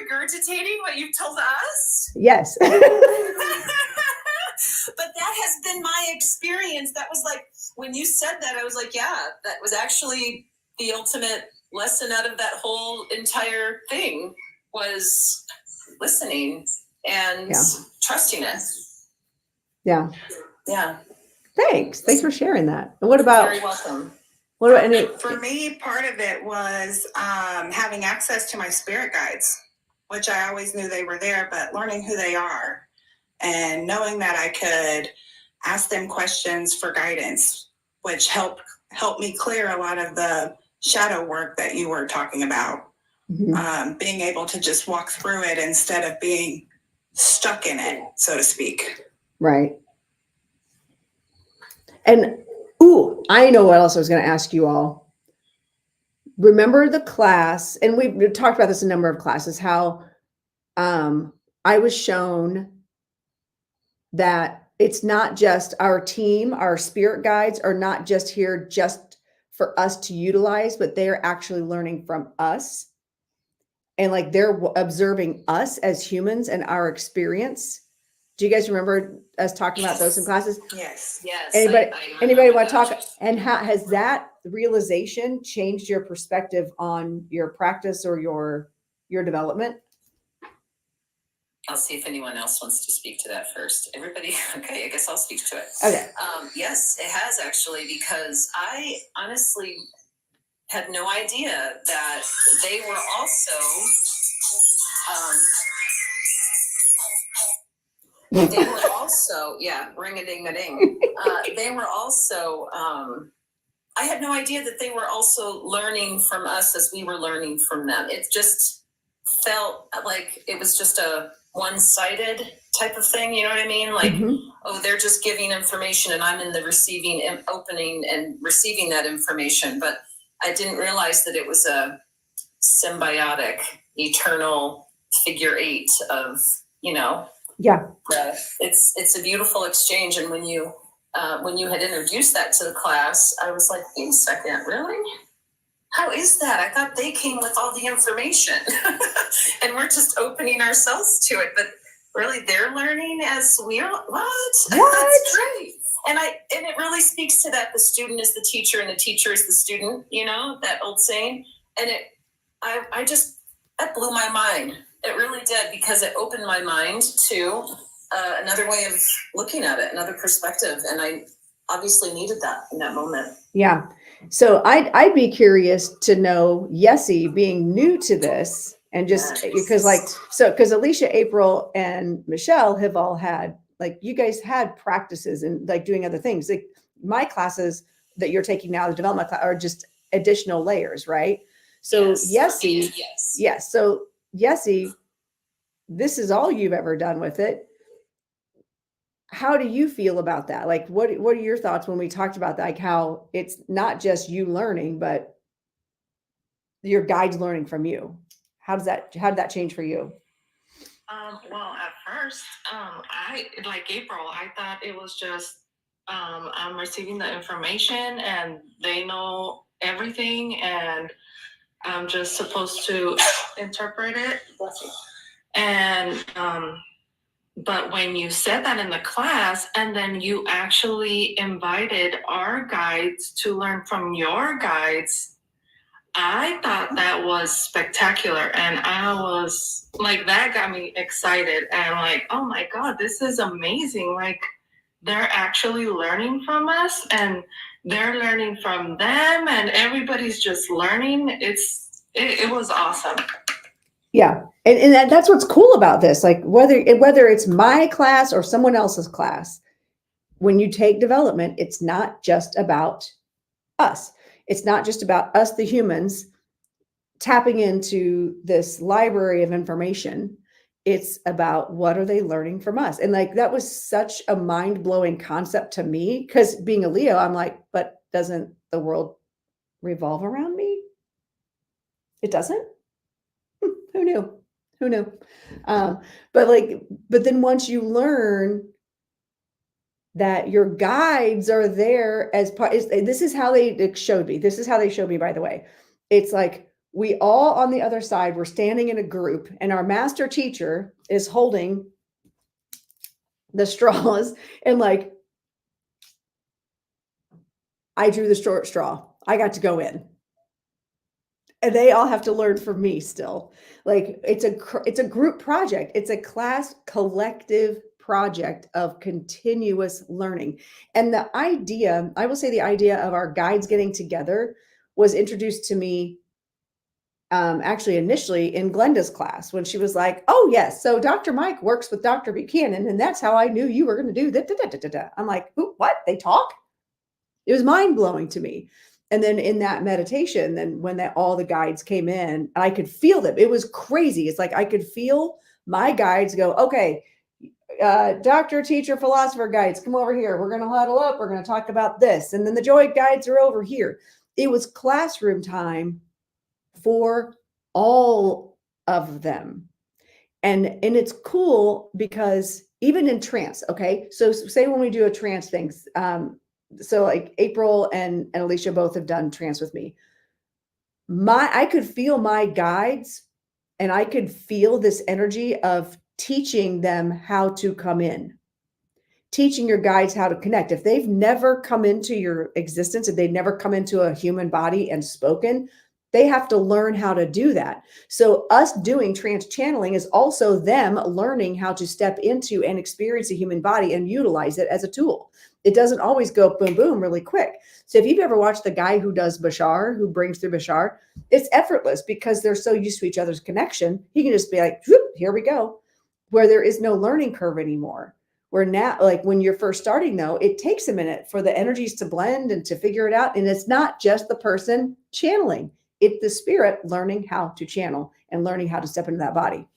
[SPEAKER 2] regurgitating what you've told us?
[SPEAKER 1] Yes.
[SPEAKER 2] But that has been my experience. That was like, when you said that, I was like, yeah, that was actually the ultimate lesson out of that whole entire thing, was listening and trusting it.
[SPEAKER 1] Yeah.
[SPEAKER 2] Yeah.
[SPEAKER 1] Thanks for sharing that. And what about?
[SPEAKER 2] Very welcome.
[SPEAKER 1] What about any?
[SPEAKER 5] For me, part of it was having access to my spirit guides, which I always knew they were there, but learning who they are and knowing that I could ask them questions for guidance, which helped me clear a lot of the shadow work that you were talking about.
[SPEAKER 1] Mhm.
[SPEAKER 5] Being able to just walk through it instead of being stuck in it, so to speak.
[SPEAKER 1] Right. And I know what else I was going to ask you all. Remember the class, and we've talked about this in a number of classes, how I was shown that it's not just our team, our spirit guides are not just here just for us to utilize, but they're actually learning from us. And like they're observing us as humans and our experience Do you guys remember us talking about those in classes?
[SPEAKER 5] Yes.
[SPEAKER 3] Yes.
[SPEAKER 1] Anybody,
[SPEAKER 3] I
[SPEAKER 1] anybody
[SPEAKER 3] remember
[SPEAKER 1] want to
[SPEAKER 3] that.
[SPEAKER 1] talk? And how has that realization changed your perspective on your practice or your development?
[SPEAKER 2] I'll see if anyone else wants to speak to that first. Everybody, okay, I guess I'll speak to it.
[SPEAKER 1] Okay.
[SPEAKER 2] Yes, it has actually, because I honestly had no idea that they were also they were also, yeah, ring-a-ding-a-ding. They were also, I had no idea that they were also learning from us as we were learning from them. It just felt like it was just a one-sided type of thing. You know what I mean? Like, oh, they're just giving information and I'm in the receiving and opening and receiving that information. But I didn't realize that it was a symbiotic, eternal figure eight of,
[SPEAKER 1] Yeah.
[SPEAKER 2] it's a beautiful exchange. And when you had introduced that to the class, I was like, wait a second, really? How is that? I thought they came with all the information and we're just opening ourselves to it. But really, they're learning as we are. What? That's great. And it really speaks to that the student is the teacher and the teacher is the student, that old saying. And that blew my mind. It really did, because it opened my mind to another way of looking at it, another perspective. And I obviously needed that in that moment.
[SPEAKER 1] Yeah. So I'd be curious to know, Yessie, being new to this, and just because because Alicia, April, and Michelle have all had, you guys had practices and doing other things. Like my classes that you're taking now, the development class, are just additional layers, right? So Yessie, yes. So Yessie, this is all you've ever done with it. How do you feel about that? What are your thoughts when we talked about that? Like how it's not just you learning, but your guides learning from you. How did that change for you?
[SPEAKER 4] Well, at first, I, like April, I thought it was just, I'm receiving the information and they know everything and I'm just supposed to interpret it. And, but when you said that in the class and then you actually invited our guides to learn from your guides, I thought that was spectacular. And I was like, that got me excited and like, oh my God, this is amazing. Like they're actually learning from us and they're learning from them and everybody's just learning. It was awesome.
[SPEAKER 1] Yeah. And that's what's cool about this. Like whether it's my class or someone else's class, when you take development, it's not just about us. It's not just about us, the humans, tapping into this library of information. It's about what are they learning from us? And that was such a mind-blowing concept to me, because being a Leo, I'm like, but doesn't the world revolve around me? It doesn't? Who knew? But then once you learn that your guides are there as part, this is how they showed me. This is how they showed me, by the way. It's like we all on the other side, we're standing in a group and our master teacher is holding the straws and I drew the short straw. I got to go in. And they all have to learn from me still. It's a group project. It's a class collective project of continuous learning. And the idea, I will say the idea of our guides getting together was introduced to me actually initially in Glenda's class, when she was like, oh yes, so Dr. Mike works with Dr. Buchanan and that's how I knew you were going to do that. I'm like, who, what? They talk? It was mind blowing to me. And then in that meditation, then when all the guides came in, I could feel them. It was crazy. It's like I could feel my guides go, okay, doctor, teacher, philosopher guides, come over here. We're going to huddle up. We're going to talk about this. And then the joy guides are over here. It was classroom time for all of them. And it's cool because even in trance, okay, so say when we do a trance things, so like April and Alicia both have done trance with me. I could feel my guides and I could feel this energy of teaching them how to come in, teaching your guides how to connect. If they've never come into your existence, if they've never come into a human body and spoken, they have to learn how to do that. So us doing trance channeling is also them learning how to step into and experience a human body and utilize it as a tool. It doesn't always go boom, boom really quick. So if you've ever watched the guy who does Bashar, who brings through Bashar, it's effortless because they're so used to each other's connection. He can just be like, whoop, here we go, where there is no learning curve anymore. Where now, like when you're first starting though, it takes a minute for the energies to blend and to figure it out. And it's not just the person channeling. It's the spirit learning how to channel and learning how to step into that body.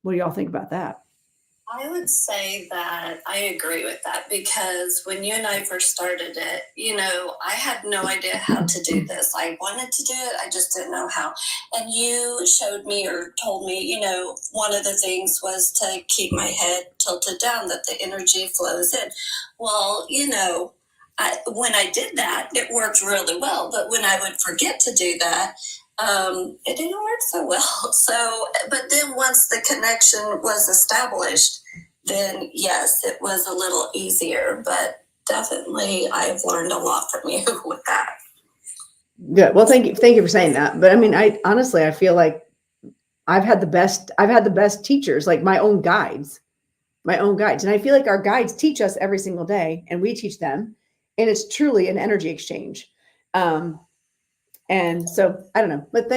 [SPEAKER 1] What do y'all think about that?
[SPEAKER 3] I would say that I agree with that because when you and I first started it, I had no idea how to do this. I wanted to do it, I just didn't know how. And you showed me or told me, one of the things was to keep my head tilted down, that the energy flows in. Well, when I did that, it worked really well. But when I would forget to do that, it didn't work so well. So, but then once the connection was established, then yes, it was a little easier. But definitely, I've learned a lot from you with that.
[SPEAKER 1] Good. Well, thank you for saying that. But I mean, I honestly feel like I've had the best teachers, like my own guides. And I feel like our guides teach us every single day and we teach them. And it's truly an energy exchange. And so I don't know, but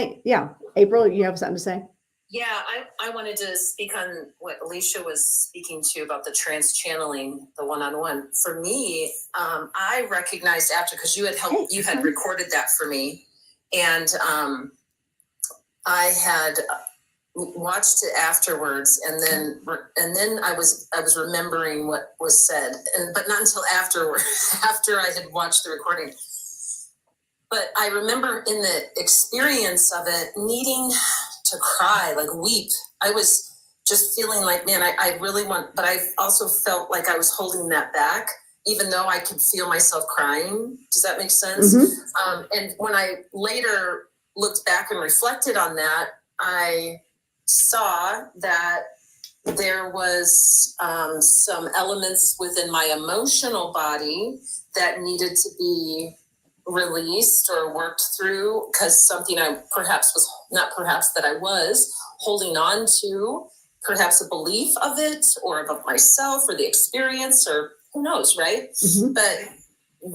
[SPEAKER 1] April, you have something to say?
[SPEAKER 2] Yeah, I wanted to speak on what Alicia was speaking to about the trance channeling, the one-on-one. For me, I recognized after, because you had recorded that for me, and I had watched it afterwards, and then I was remembering what was said, but not until after I had watched the recording. But I remember in the experience of it needing to cry, like weep. I was just feeling like, man, I really want, but I also felt like I was holding that back, even though I could feel myself crying. Does that make sense? Mm-hmm. And when I later looked back and reflected on that, I saw that there was some elements within my emotional body that needed to be released or worked through, because something I was holding on to, perhaps a belief of it or of myself or the experience, or who knows, right? Mm-hmm. But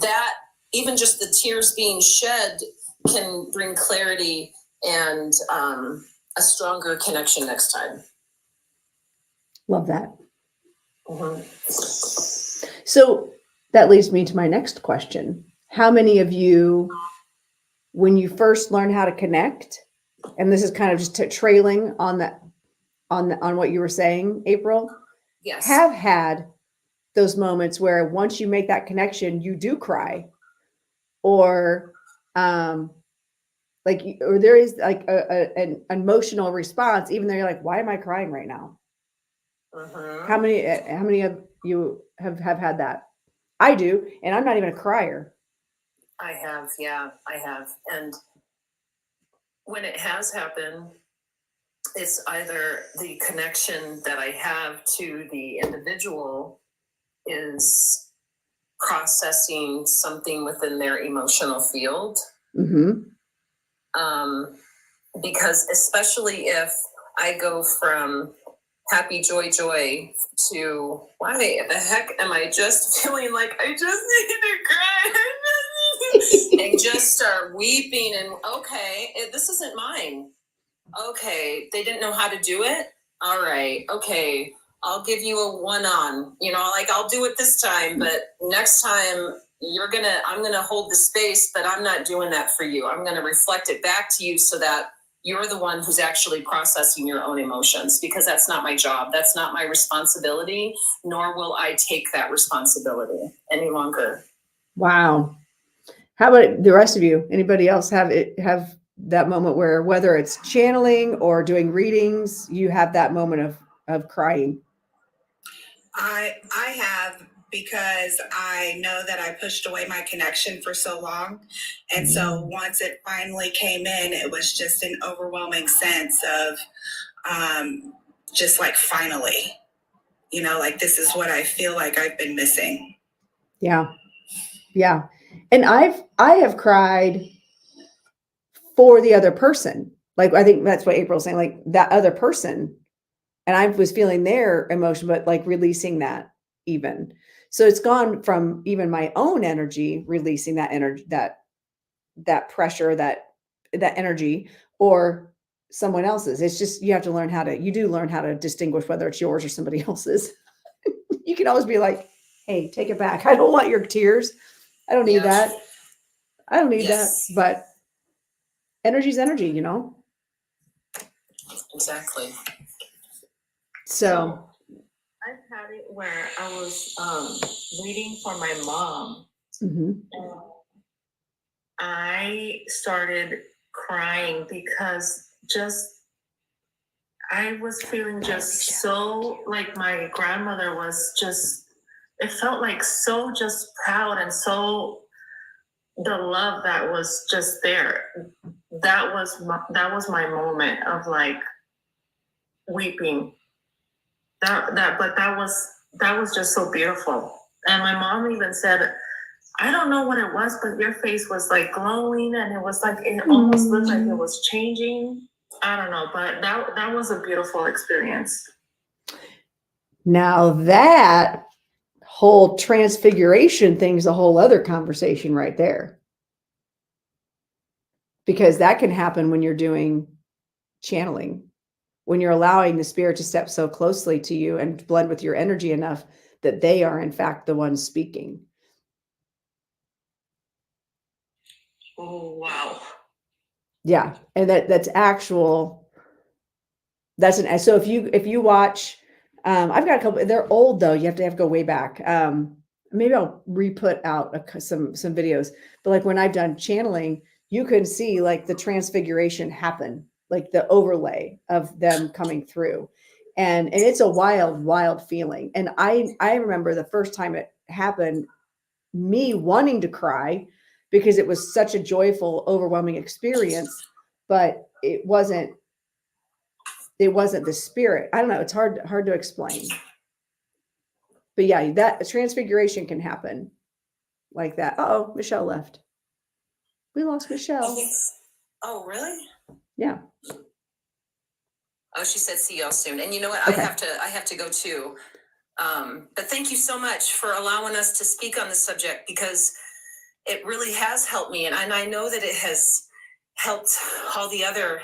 [SPEAKER 2] that, even just the tears being shed can bring clarity and a stronger connection next time.
[SPEAKER 1] Love that.
[SPEAKER 2] Mm-hmm.
[SPEAKER 1] So that leads me to my next question. How many of you, when you first learn how to connect, and this is kind of just trailing on what you were saying, April,
[SPEAKER 2] yes,
[SPEAKER 1] have had those moments where once you make that connection, you do cry, or there is like an emotional response, even though you're like, why am I crying right now?
[SPEAKER 2] Uh-huh.
[SPEAKER 1] How many of you have had that? I do, and I'm not even a crier.
[SPEAKER 2] I have. And when it has happened, it's either the connection that I have to the individual is processing something within their emotional field. Mm-hmm. Because especially if I go from happy, joy to why the heck am I just feeling like I just need to cry and just start weeping and this isn't mine. Okay, they didn't know how to do it. All right, okay, I'll give you a one-on. I'll do it this time, but next time I'm gonna hold the space, but I'm not doing that for you. I'm gonna reflect it back to you so that you're the one who's actually processing your own emotions, because that's not my job. That's not my responsibility, nor will I take that responsibility any longer. Wow. How about the rest of you? Anybody else have that moment where, whether it's channeling or doing readings, you have that moment of crying?
[SPEAKER 5] I have, because I know that I pushed away my connection for so long. And so once it finally came in, it was just an overwhelming sense of just like finally, like this is what I feel like I've been missing.
[SPEAKER 1] Yeah. Yeah. And I have cried for the other person. Like, I think that's what April's saying, like that other person. And I was feeling their emotion, but like releasing that even. So it's gone from even my own energy, releasing that energy, that pressure, that energy, or someone else's. It's just, you have to learn you do learn how to distinguish whether it's yours or somebody else's. You can always be like, hey, take it back. I don't want your tears. I don't need
[SPEAKER 2] Yeah.
[SPEAKER 1] that. I don't need
[SPEAKER 2] Yes.
[SPEAKER 1] that. But energy's energy,
[SPEAKER 2] Exactly.
[SPEAKER 1] So
[SPEAKER 4] I've had it where I was reading for my mom.
[SPEAKER 1] mhm.
[SPEAKER 4] And I started crying because I was feeling just so like my grandmother was just, it felt like so just proud and so the love that was just there. That was my moment of like weeping. That was just so beautiful. And my mom even said, I don't know what it was, but your face was like glowing and it was like, it almost looked like it was changing. I don't know, but that was a beautiful experience.
[SPEAKER 1] Now that whole transfiguration thing's a whole other conversation right there. Because that can happen when you're doing channeling, when you're allowing the spirit to step so closely to you and blend with your energy enough that they are in fact the ones speaking.
[SPEAKER 4] Oh, wow.
[SPEAKER 1] Yeah. And that's actual, so if you watch, I've got a couple, they're old though. You have to go way back. Maybe I'll re-put out some videos, but like when I've done channeling, you can see like the transfiguration happen, like the overlay of them coming through. And it's a wild feeling. And I remember the first time it happened, me wanting to cry because it was such a joyful, overwhelming experience, but it wasn't the spirit. I don't know. It's hard to explain. But yeah, that transfiguration can happen like that. Oh, Michelle left. We lost Michelle.
[SPEAKER 2] Oh, really?
[SPEAKER 1] Yeah.
[SPEAKER 2] Oh, she said see y'all soon. And you know what?
[SPEAKER 1] Okay.
[SPEAKER 2] I have to go too. But thank you so much for allowing us to speak on this subject, because it really has helped me. And I know that it has helped all the other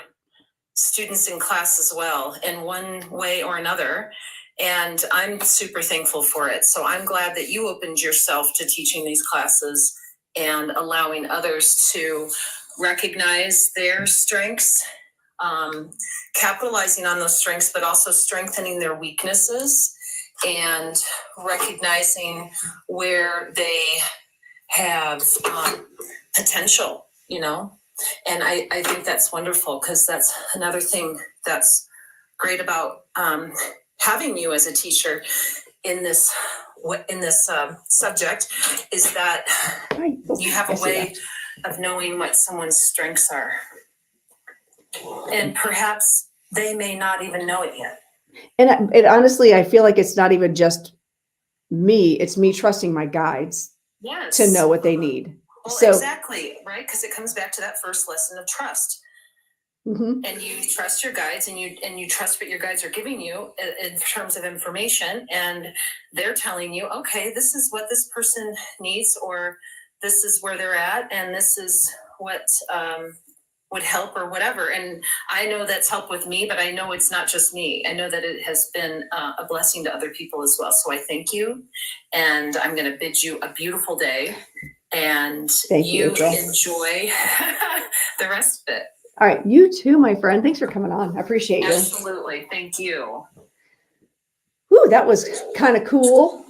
[SPEAKER 2] students in class as well in one way or another. And I'm super thankful for it. So I'm glad that you opened yourself to teaching these classes and allowing others to recognize their strengths, capitalizing on those strengths, but also strengthening their weaknesses and recognizing where they have potential, And I think that's wonderful, because that's another thing that's great about having you as a teacher in this subject, is that you have a way of knowing what someone's strengths are. And perhaps they may not even know it yet.
[SPEAKER 1] And it honestly, I feel like it's not even just me. It's me trusting my guides to know what they need.
[SPEAKER 2] Well,
[SPEAKER 1] so
[SPEAKER 2] exactly, right? Because it comes back to that first lesson of trust.
[SPEAKER 1] Mm-hmm.
[SPEAKER 2] And you trust your guides, and you trust what your guides are giving you in terms of information, and they're telling you, okay, this is what this person needs, or this is where they're at, and this is what would help, or whatever. And I know that's helped with me, but I know it's not just me. I know that it has been a blessing to other people as well. So I thank you, and I'm going to bid you a beautiful day, and you enjoy the rest of it.
[SPEAKER 1] All right. You too, my friend. Thanks for coming on. I appreciate you.
[SPEAKER 2] Absolutely. Thank you.
[SPEAKER 1] Ooh, that was kind of cool.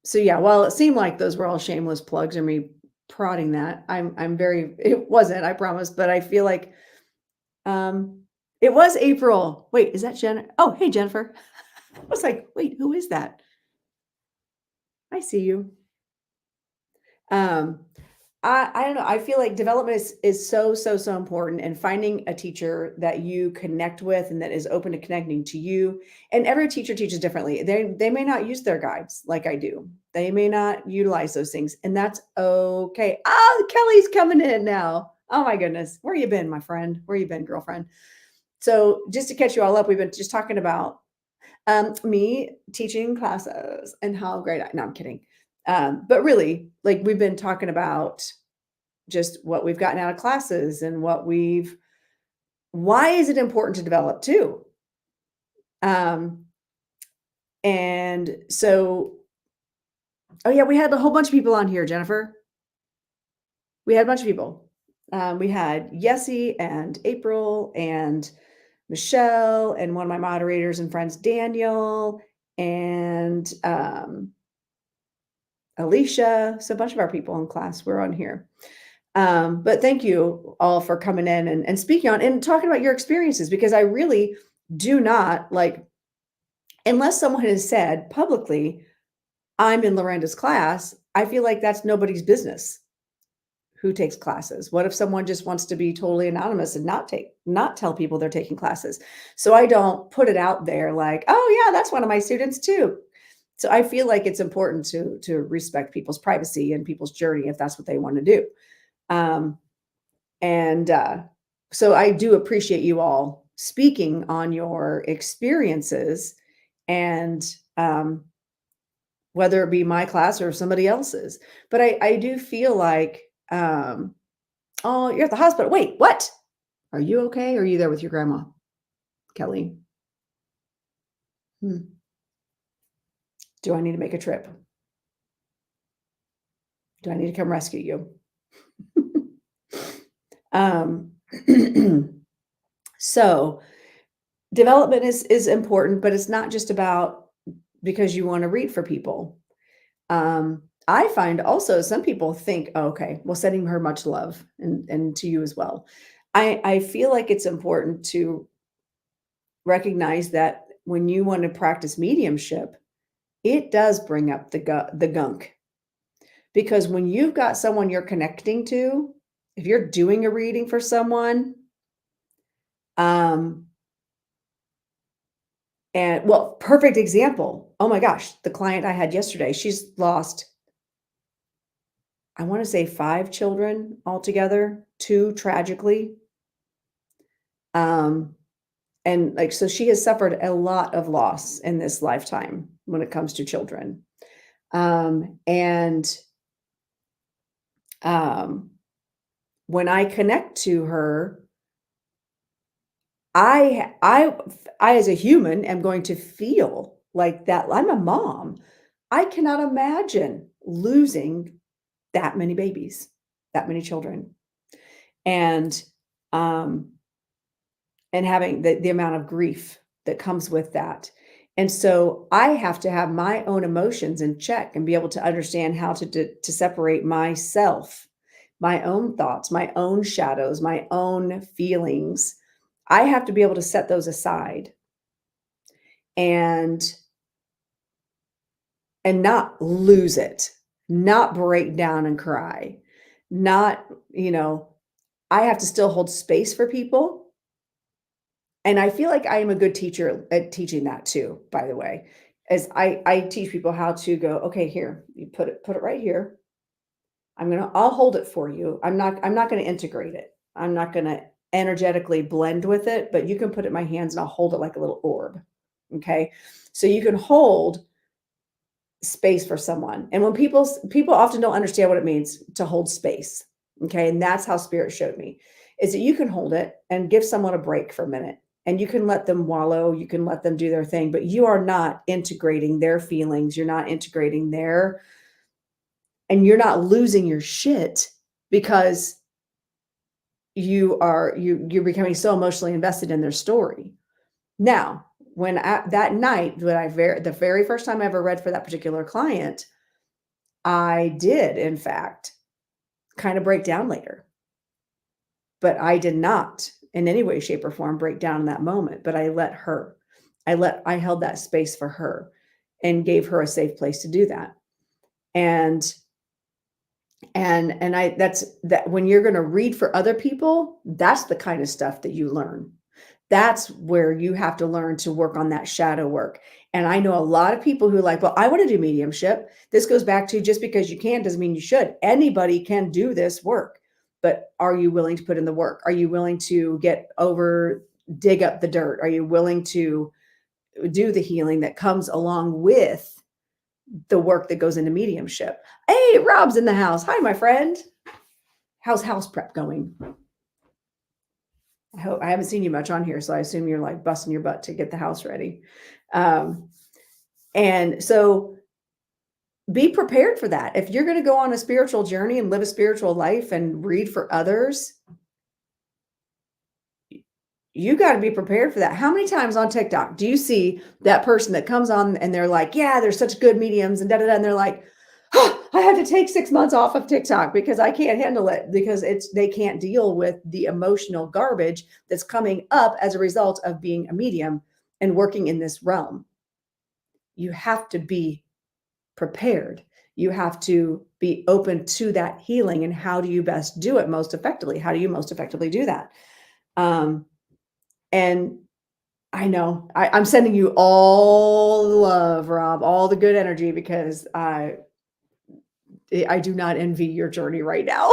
[SPEAKER 1] So yeah, well, it seemed like those were all shameless plugs or me prodding that. It wasn't, I promise, but I feel like it was April. Wait, is that Jen? Oh, hey, Jennifer. I was like, wait, who is that? I see you. I don't know. I feel like development is so, so, so important, and finding a teacher that you connect with and that is open to connecting to you. And every teacher teaches differently. They may not use their guides like I do. They may not utilize those things, and that's okay. Oh, Kelly's coming in now. Oh my goodness. Where you been, my friend? Where you been, girlfriend? So just to catch you all up, we've been just talking about me teaching classes and how great no, I'm kidding. But really, like we've been talking about just what we've gotten out of classes and why is it important to develop too? Um, and so, oh yeah, we had a whole bunch of people on here, Jennifer. We had a bunch of people. We had Yessie and April and Michelle and one of my moderators and friends, Daniel and Alicia. So a bunch of our people in class were on here. But thank you all for coming in and speaking on and talking about your experiences, because I really do not like, unless someone has said publicly, I'm in Lorenda's class, I feel like that's nobody's business who takes classes. What if someone just wants to be totally anonymous and not tell people they're taking classes? So I don't put it out there like, oh yeah, that's one of my students too. So I feel like it's important to respect people's privacy and people's journey if that's what they want to do. So I do appreciate you all speaking on your experiences, and whether it be my class or somebody else's. But I do feel like, oh, you're at the hospital. Wait, what? Are you okay? Or are you there with your grandma, Kelly? Do I need to make a trip? Do I need to come rescue you? So development is important, but it's not just about because you want to read for people. I find also some people think, oh, okay, well, sending her much love and to you as well. I feel like it's important to recognize that when you want to practice mediumship, it does bring up the gunk. Because when you've got someone you're connecting to, if you're doing a reading for someone, and well, perfect example. Oh my gosh, the client I had yesterday, she's lost, I want to say 5 children altogether, 2 tragically. And like, so she has suffered a lot of loss in this lifetime when it comes to children. And when I connect to her, I as a human am going to feel like that. I'm a mom. I cannot imagine losing that many babies, that many children. And having the amount of grief that comes with that. And so I have to have my own emotions in check and be able to understand how to separate myself, my own thoughts, my own shadows, my own feelings. I have to be able to set those aside and not lose it, not break down and cry, not, I have to still hold space for people. And I feel like I am a good teacher at teaching that too, by the way, as I teach people how to go, okay, here, you put it right here. I'll hold it for you. I'm not going to integrate it. I'm not going to energetically blend with it, but you can put it in my hands and I'll hold it like a little orb. Okay. So you can hold space for someone. And when people often don't understand what it means to hold space. Okay. And that's how spirit showed me, is that you can hold it and give someone a break for a minute. And you can let them wallow, you can let them do their thing, but you are not integrating their feelings. You're not integrating and you're not losing your shit because you're becoming so emotionally invested in their story. Now, that night, the very first time I ever read for that particular client, I did, in fact, kind of break down later. But I did not in any way, shape, or form break down in that moment. But I held that space for her and gave her a safe place to do that. And And I that's that when you're going to read for other people, that's the kind of stuff that you learn. That's where you have to learn to work on that shadow work. And I know a lot of people who are like, well, I want to do mediumship. This goes back to just because you can doesn't mean you should. Anybody can do this work, but are you willing to put in the work? Are you willing to dig up the dirt? Are you willing to do the healing that comes along with the work that goes into mediumship? Hey, Rob's in the house. Hi, my friend. How's house prep going? I haven't seen you much on here, so I assume you're like busting your butt to get the house ready. And so be prepared for that. If you're going to go on a spiritual journey and live a spiritual life and read for others, you got to be prepared for that. How many times on TikTok do you see that person that comes on and they're like, yeah, they're such good mediums and da da da, and they're like, oh, I have to take 6 months off of TikTok because I can't handle it, because they can't deal with the emotional garbage that's coming up as a result of being a medium and working in this realm. You have to be prepared. You have to be open to that healing. And how do you best do it most effectively? How do you most effectively do that? And I know I'm sending you all the love, Rob, all the good energy, because I do not envy your journey right now.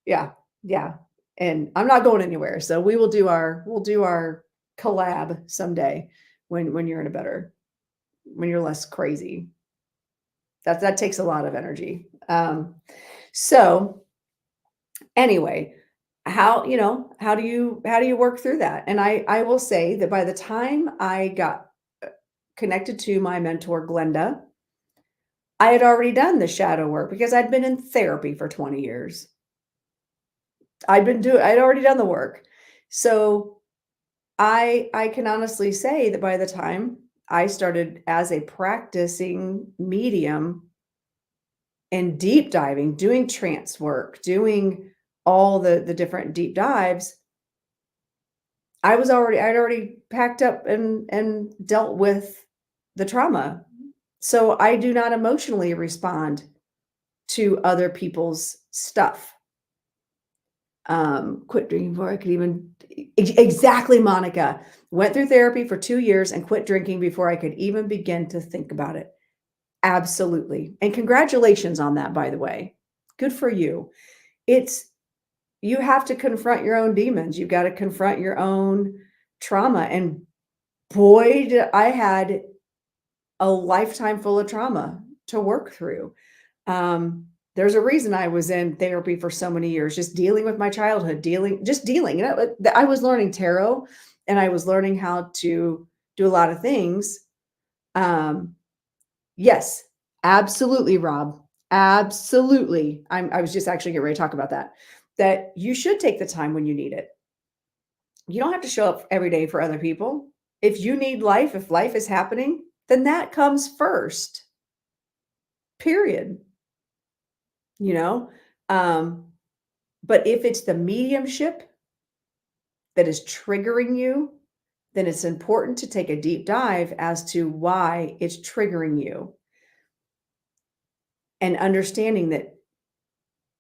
[SPEAKER 1] Yeah. Yeah. And I'm not going anywhere. So we'll do our collab someday when you're when you're less crazy. That takes a lot of energy. So anyway, how do you work through that? And I will say that by the time I got connected to my mentor, Glenda, I had already done the shadow work because I'd been in therapy for 20 years. I'd already done the work. So I can honestly say that by the time I started as a practicing medium and deep diving, doing trance work, doing all the different deep dives, I'd already packed up and dealt with the trauma. So I do not emotionally respond to other people's stuff. Quit drinking before I could even exactly, Monica. Went through therapy for 2 years and quit drinking before I could even begin to think about it. Absolutely. And congratulations on that, by the way. Good for you. You have to confront your own demons. You've got to confront your own trauma. And boy, I had a lifetime full of trauma to work through. There's a reason I was in therapy for so many years, just dealing with my childhood, dealing. I was learning tarot and I was learning how to do a lot of things. Yes, absolutely, Rob. Absolutely. I was just actually getting ready to talk about that you should take the time when you need it. You don't have to show up every day for other people. If you need life, if life is happening, then that comes first. Period. You know? But if it's the mediumship that is triggering you, then it's important to take a deep dive as to why it's triggering you. And understanding that,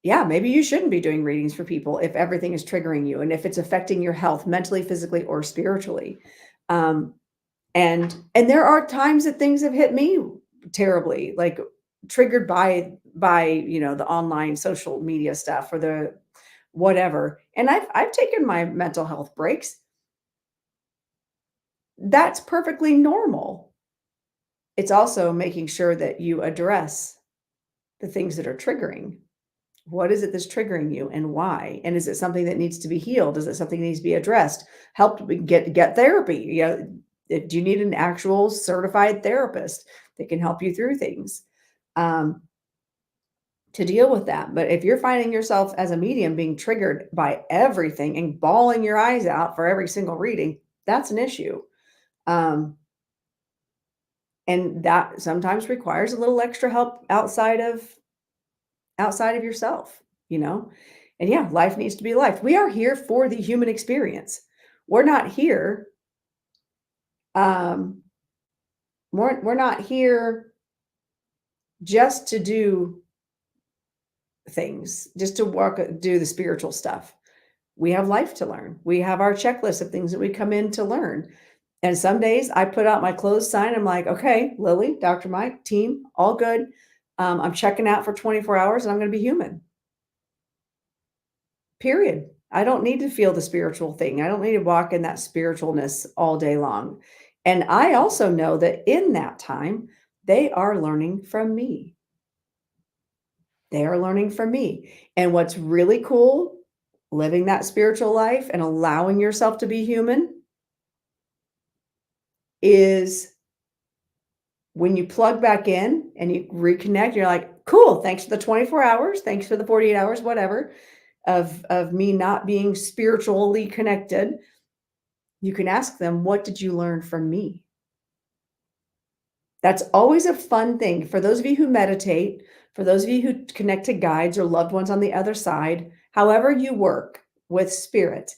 [SPEAKER 1] yeah, maybe you shouldn't be doing readings for people if everything is triggering you and if it's affecting your health mentally, physically, or spiritually. And there are times that things have hit me terribly, like triggered by the online social media stuff or the whatever. And I've taken my mental health breaks. That's perfectly normal. It's also making sure that you address the things that are triggering. What is it that's triggering you and why? And is it something that needs to be healed? Is it something that needs to be addressed? Help get therapy. Do you need an actual certified therapist that can help you through things to deal with that? But if you're finding yourself as a medium being triggered by everything and bawling your eyes out for every single reading, that's an issue. And that sometimes requires a little extra help outside of yourself, And yeah, life needs to be life. We are here for the human experience. We're not here. We're not here just to do things, just to do the spiritual stuff. We have life to learn. We have our checklist of things that we come in to learn. And some days I put out my closed sign. I'm like, okay, Lily, Dr. Mike, team, all good. I'm checking out for 24 hours and I'm going to be human. Period. I don't need to feel the spiritual thing. I don't need to walk in that spiritualness all day long. And I also know that in that time, they are learning from me. They are learning from me. And what's really cool, living that spiritual life and allowing yourself to be human, is when you plug back in and you reconnect, you're like, cool, thanks for the 24 hours, thanks for the 48 hours, whatever, of me not being spiritually connected. You can ask them, what did you learn from me? That's always a fun thing. For those of you who meditate, for those of you who connect to guides or loved ones on the other side, however you work with spirit,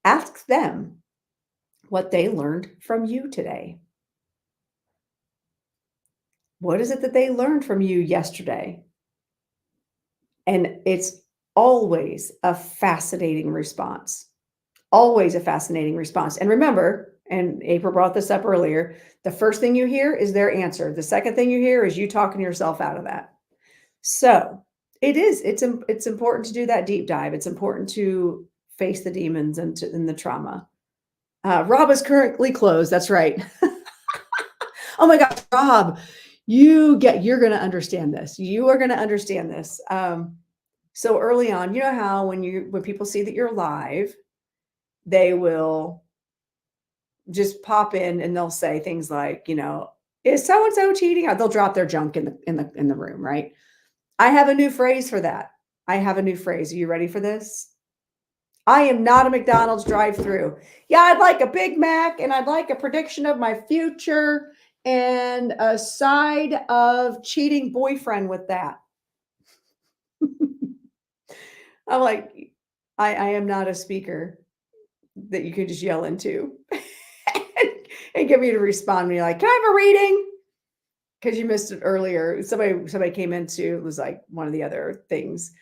[SPEAKER 1] ask them what they learned from you today. What is it that they learned from you yesterday? And it's always a fascinating response. Always a fascinating response. And remember, and April brought this up earlier, the first thing you hear is their answer. The second thing you hear is you talking yourself out of that. So it's important to do that deep dive. It's important to face the demons and the trauma. Rob is currently closed. That's right. Oh my gosh, Rob, you're going to understand this. You are going to understand this. So early on, you know how when people see that you're live, they will just pop in and they'll say things like, is so-and-so cheating? Or they'll drop their junk in the room, right? I have a new phrase for that. I have a new phrase. Are you ready for this? I am not a McDonald's drive-through. Yeah, I'd like a Big Mac and I'd like a prediction of my future and a side of cheating boyfriend with that. I'm like, I am not a speaker that you can just yell into and get me to respond when you're like, can I have a reading? Because you missed it earlier. Somebody came into, it was like one of the other things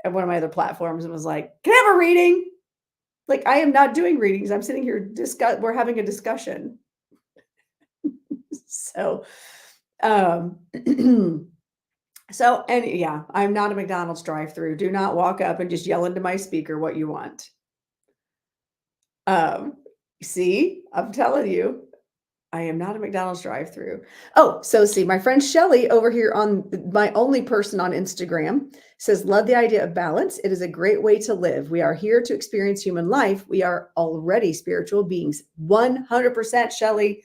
[SPEAKER 1] at one of my other platforms and was like, can I have a reading? Like, I am not doing readings. I'm sitting here, we're having a discussion. So, and yeah, I'm not a McDonald's drive-through. Do not walk up and just yell into my speaker what you want. See, I'm telling you, I am not a McDonald's drive-through. Oh, so see, my friend Shelly over here on my only person on Instagram says, love the idea of balance. It is a great way to live. We are here to experience human life. We are already spiritual beings. 100%, Shelly.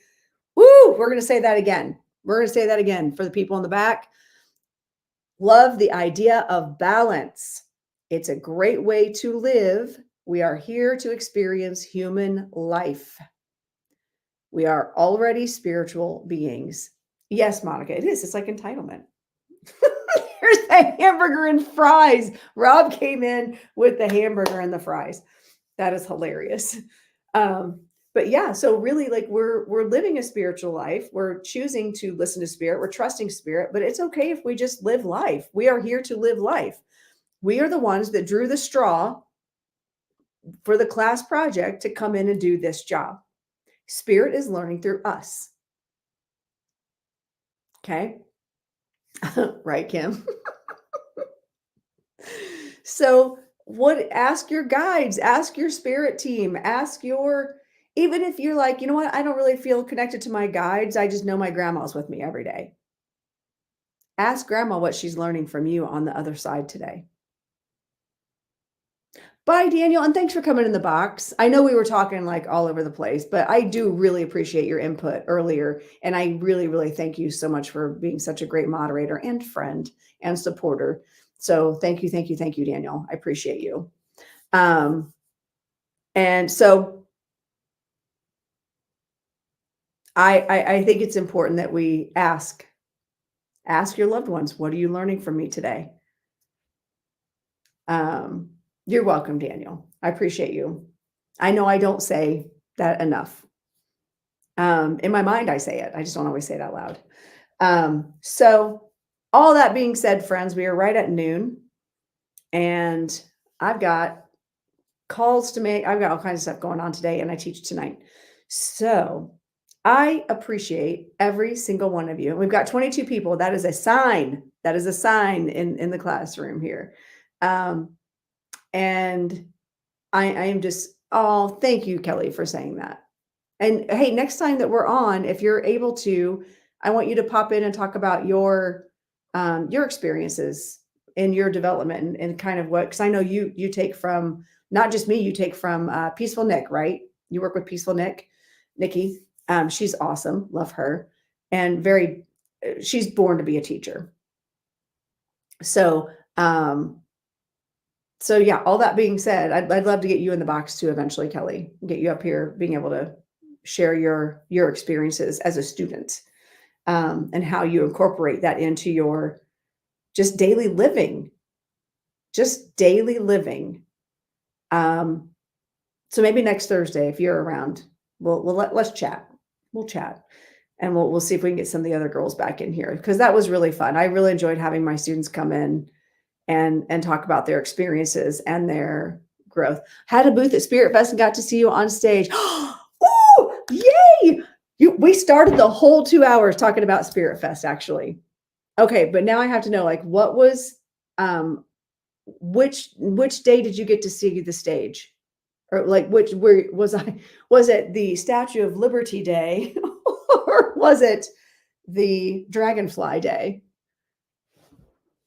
[SPEAKER 1] Woo! We're going to say that again. We're going to say that again for the people in the back. Love the idea of balance. It's a great way to live. We are here to experience human life. We are already spiritual beings. Yes, Monica, it is. It's like entitlement. Here's the hamburger and fries. Rob came in with the hamburger and the fries. That is hilarious. But yeah, so really, like, we're living a spiritual life. We're choosing to listen to spirit. We're trusting spirit, but it's okay if we just live life. We are here to live life. We are the ones that drew the straw for the class project to come in and do this job. Spirit is learning through us. Okay. Right, Kim? So ask your guides, ask your spirit team, even if you're like, you know what, I don't really feel connected to my guides. I just know my grandma's with me every day. Ask grandma what she's learning from you on the other side today. Bye, Daniel. And thanks for coming in the box. I know we were talking like all over the place, but I do really appreciate your input earlier. And I really, really thank you so much for being such a great moderator and friend and supporter. So thank you, Daniel. I appreciate you. And so I think it's important that we ask your loved ones, what are you learning from me today? You're welcome, Daniel. I appreciate you. I know I don't say that enough. In my mind, I say it. I just don't always say it out loud. So all that being said, friends, we are right at noon. and I've got calls to make. I've got all kinds of stuff going on today, and I teach tonight. So I appreciate every single one of you. We've got 22 people. That is a sign. That is a sign in the classroom here. And I am just, oh, thank you, Kelly, for saying that. And hey, next time that we're on, if you're able to, I want you to pop in and talk about your experiences in your development and kind of what, because I know you take from not just me, you take from Peaceful Nick, right? You work with Peaceful Nikki. She's awesome, love her, and she's born to be a teacher. So so yeah, all that being said, I'd love to get you in the box too eventually, Kelly. Get you up here, being able to share your experiences as a student, and how you incorporate that into your just daily living. Just daily living. So maybe next Thursday, if you're around, let's chat. We'll chat, and we'll see if we can get some of the other girls back in here, because that was really fun. I really enjoyed having my students come in and talk about their experiences and their growth. Had a booth at Spirit Fest and got to see you on stage. Ooh, yay! We started the whole 2 hours talking about Spirit Fest, actually. Okay, but now I have to know, like, what was which day did you get to see the stage? Or like where was it the Statue of Liberty Day or was it the Dragonfly Day?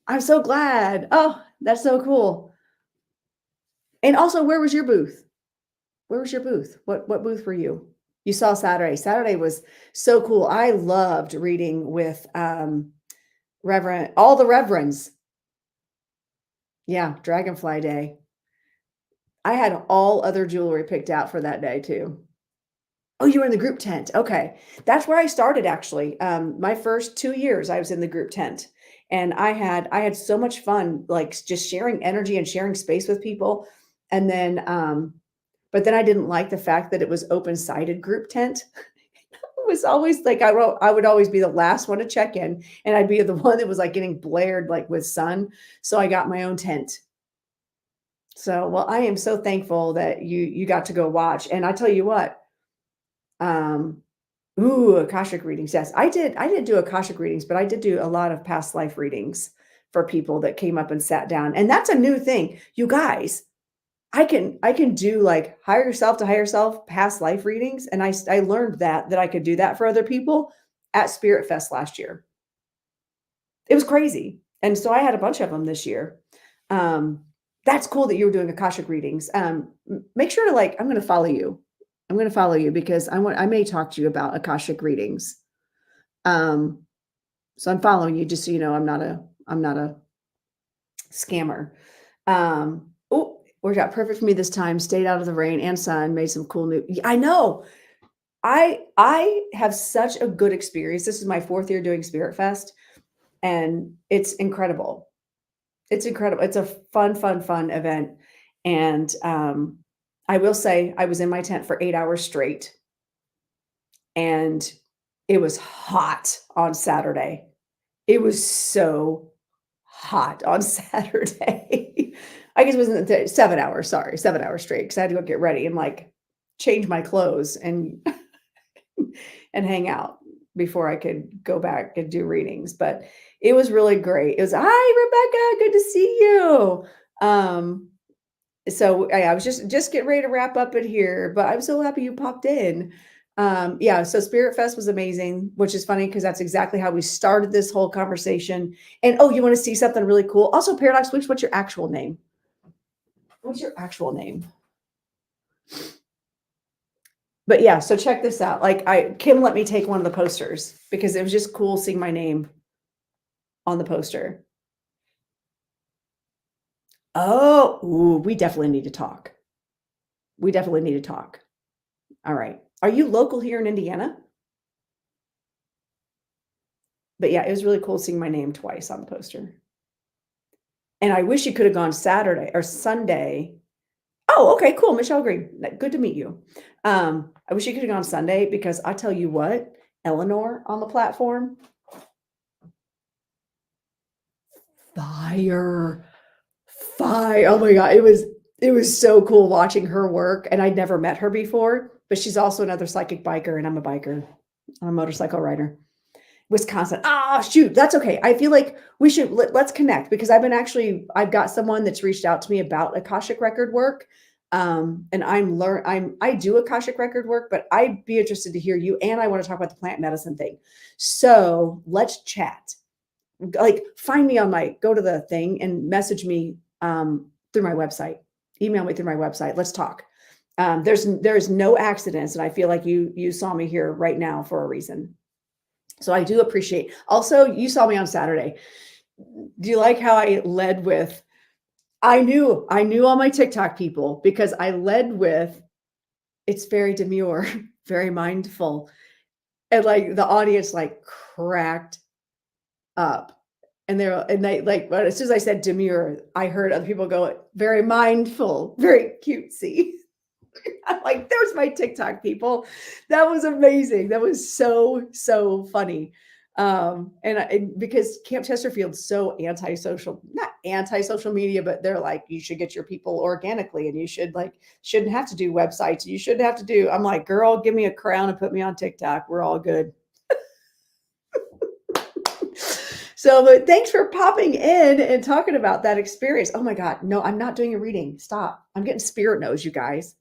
[SPEAKER 1] I'm so glad. Oh, that's so cool. And also, where was your booth? Where was your booth? What booth were you? You saw Saturday. Saturday was so cool. I loved reading with all the reverends. Yeah, Dragonfly Day. I had all other jewelry picked out for that day too. Oh, you were in the group tent. Okay. That's where I started actually. My first 2 years I was in the group tent, and I had so much fun, like just sharing energy and sharing space with people. And then but then I didn't like the fact that it was open-sided group tent. It was always like I would always be the last one to check in, and I'd be the one that was like getting blared like with sun. So I got my own tent. So, well, I am so thankful that you got to go watch. And I tell you what, Akashic readings. Yes, I did do Akashic readings, but I did do a lot of past life readings for people that came up and sat down. And that's a new thing. You guys, I can do like higher self to higher self past life readings. And I learned that I could do that for other people at Spirit Fest last year. It was crazy. And so I had a bunch of them this year. That's cool that you were doing Akashic readings. Make sure to I'm going to follow you. I'm going to follow you because I may talk to you about Akashic readings. So I'm following you just so you know I'm not a scammer. Oh, worked out perfect for me this time. Stayed out of the rain and sun. Made some cool new. I know. I have such a good experience. This is my 4th year doing Spirit Fest, and it's incredible. It's incredible. It's a fun event. And I will say I was in my tent for 8 hours straight, and it was hot on Saturday. It was so hot on Saturday. I guess it wasn't 7 hours. Sorry, 7 hours straight, because I had to go get ready and change my clothes and and hang out before I could go back and do readings. But it was really great. It was, hi, Rebecca, good to see you. So I was just getting ready to wrap up it here, but I'm so happy you popped in. Yeah, so Spirit Fest was amazing, which is funny because that's exactly how we started this whole conversation. And oh, you want to see something really cool? Also, Paradox Witch, what's your actual name? What's your actual name? But yeah, so check this out. Kim let me take one of the posters because it was just cool seeing my name on the poster. Oh, ooh, we definitely need to talk. We definitely need to talk. All right. Are you local here in Indiana? But yeah, it was really cool seeing my name twice on the poster. And I wish you could have gone Saturday or Sunday. Oh, okay, cool. Michelle Green. Good to meet you. I wish you could have gone Sunday because I tell you what, Eleanor on the platform, fire. Fine. Oh my God. It was so cool watching her work. And I'd never met her before, but she's also another psychic biker, and I'm a biker. I'm a motorcycle rider. Wisconsin. Ah, shoot. That's okay. I feel like we should let's connect, because I've got someone that's reached out to me about Akashic record work. And I do Akashic record work, but I'd be interested to hear you. And I want to talk about the plant medicine thing. So let's chat. Like, find me on go to the thing and message me through my website. Email me through my website. Let's talk. There's no accidents, and I feel like you saw me here right now for a reason. So I do appreciate. Also, you saw me on Saturday. Do you like how I led with? I knew all my TikTok people, because I led with, it's very demure, very mindful, and like the audience like cracked up. And they like, but as soon as I said demure, I heard other people go, very mindful, very cutesy. I'm like, there's my TikTok people. That was amazing. That was so funny. And because Camp Chesterfield's so not anti-social media, but they're like, you should get your people organically, and you shouldn't have to do websites. You shouldn't have to do. I'm like, girl, give me a crown and put me on TikTok. We're all good. So, but thanks for popping in and talking about that experience. Oh my God. No, I'm not doing a reading. Stop. I'm getting spirit nose, you guys.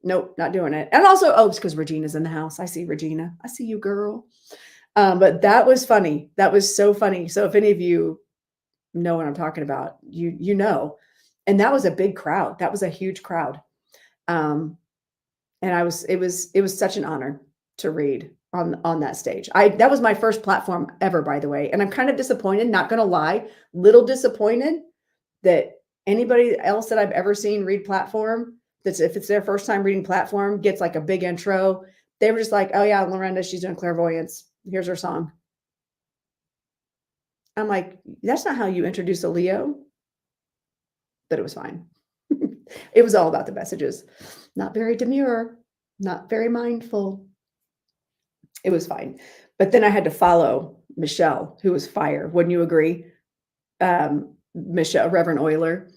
[SPEAKER 1] Nope, not doing it. And also, it's because Regina's in the house. I see Regina. I see you, girl. But that was funny. That was so funny. So if any of you know what I'm talking about, you know. And that was a big crowd. That was a huge crowd. And it was such an honor to read on that stage. That was my first platform ever, by the way. And I'm kind of disappointed, not gonna lie, little disappointed that anybody else that I've ever seen read platform, if it's their first time reading platform, gets like a big intro. They were just like, oh yeah, Lorenda, she's doing clairvoyance. Here's her song. I'm like, that's not how you introduce a Leo. But it was fine. It was all about the messages. Not very demure, not very mindful. It was fine. But then I had to follow Michelle, who was fire. Wouldn't you agree? Michelle, Reverend Euler.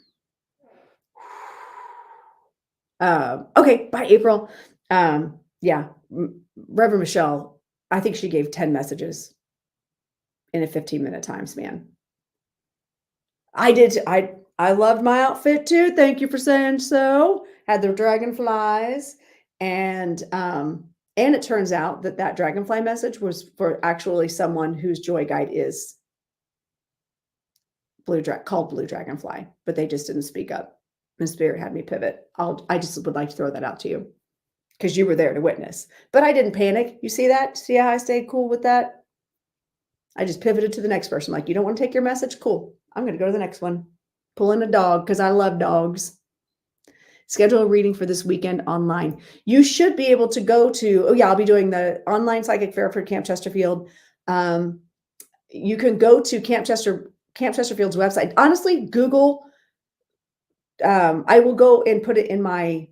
[SPEAKER 1] Okay, bye, April. Yeah, Reverend Michelle, I think she gave 10 messages in a 15-minute time span. I loved my outfit too. Thank you for saying so. Had the dragonflies, and it turns out that dragonfly message was for actually someone whose joy guide is called Blue Dragonfly, but they just didn't speak up. And Spirit had me pivot. I just would like to throw that out to you, because you were there to witness. But I didn't panic. You see that? See how I stayed cool with that? I just pivoted to the next person. Like, you don't want to take your message? Cool. I'm going to go to the next one. Pull in a dog, because I love dogs. Schedule a reading for this weekend online. You should be able to go to, I'll be doing the online psychic fair for Camp Chesterfield. You can go to Camp Chesterfield's website. Honestly, Google. I will go and put it in my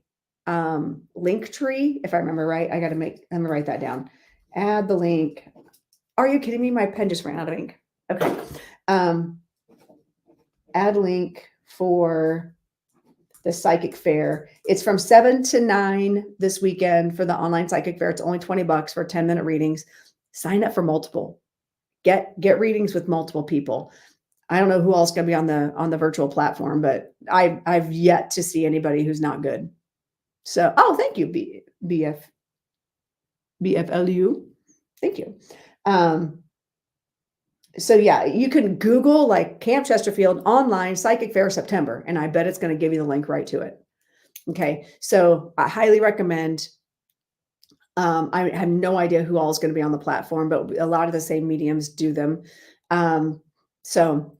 [SPEAKER 1] link tree, if I remember right. I'm gonna write that down. Add the link. Are you kidding me? My pen just ran out of ink. Okay. Add link for the psychic fair. It's from 7 to 9 this weekend for the online psychic fair. It's only $20 for 10-minute readings. Sign up for multiple. Get readings with multiple people. I don't know who else is going to be on the virtual platform, but I've yet to see anybody who's not good. So, thank you, BFLU. Thank you. So yeah, you can Google like Camp Chesterfield online psychic fair September, and I bet it's going to give you the link right to it. Okay. So I highly recommend. I have no idea who all is going to be on the platform, but a lot of the same mediums do them. So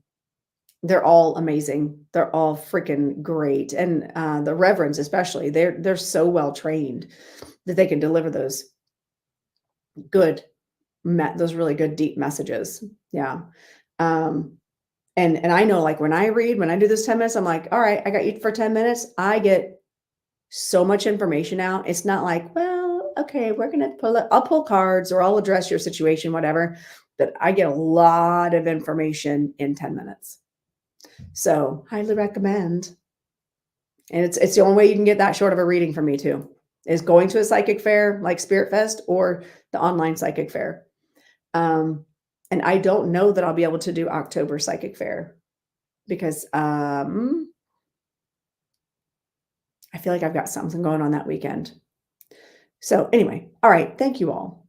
[SPEAKER 1] they're all amazing. They're all freaking great. And the reverends, especially, they're so well trained that they can deliver those really good deep messages. Yeah. And I know, like, when I do this 10 minutes, I'm like, all right, I got you for 10 minutes. I get so much information out. It's not like, well, okay, we're going to I'll pull cards, or I'll address your situation, whatever. But I get a lot of information in 10 minutes. So highly recommend. And it's the only way you can get that short of a reading from me too, is going to a psychic fair like Spirit Fest or the online psychic fair. And I don't know that I'll be able to do October psychic fair because I feel like I've got something going on that weekend. So anyway, all right. Thank you all.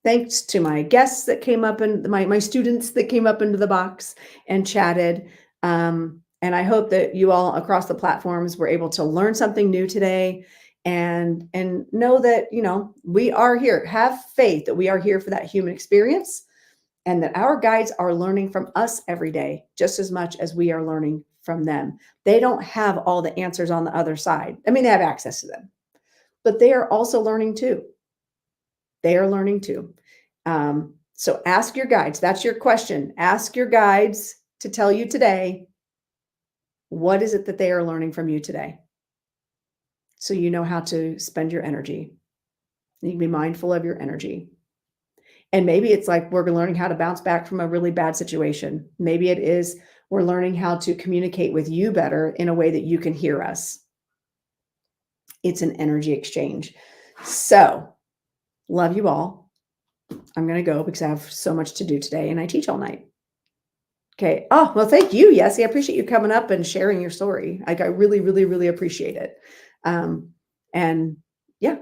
[SPEAKER 1] Thanks to my guests that came up and my students that came up into the box and chatted. And I hope that you all across the platforms were able to learn something new today and know that, you know, we are here. Have faith that we are here for that human experience and that our guides are learning from us every day, just as much as we are learning from them. They don't have all the answers on the other side. I mean, they have access to them, but they are also learning too. They are learning too. So ask your guides. That's your question. Ask your guides to tell you today, what is it that they are learning from you today? So you know how to spend your energy. You can be mindful of your energy. And maybe it's like we're learning how to bounce back from a really bad situation. Maybe it is we're learning how to communicate with you better in a way that you can hear us. It's an energy exchange. So love you all. I'm going to go because I have so much to do today and I teach all night. Okay. Oh, well, thank you. Yes. I appreciate you coming up and sharing your story. Like I really, really, really appreciate it. And yeah.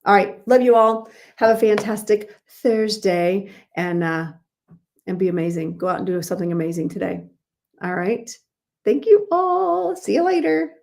[SPEAKER 1] All right. Love you all. Have a fantastic Thursday and be amazing. Go out and do something amazing today. All right. Thank you all. See you later.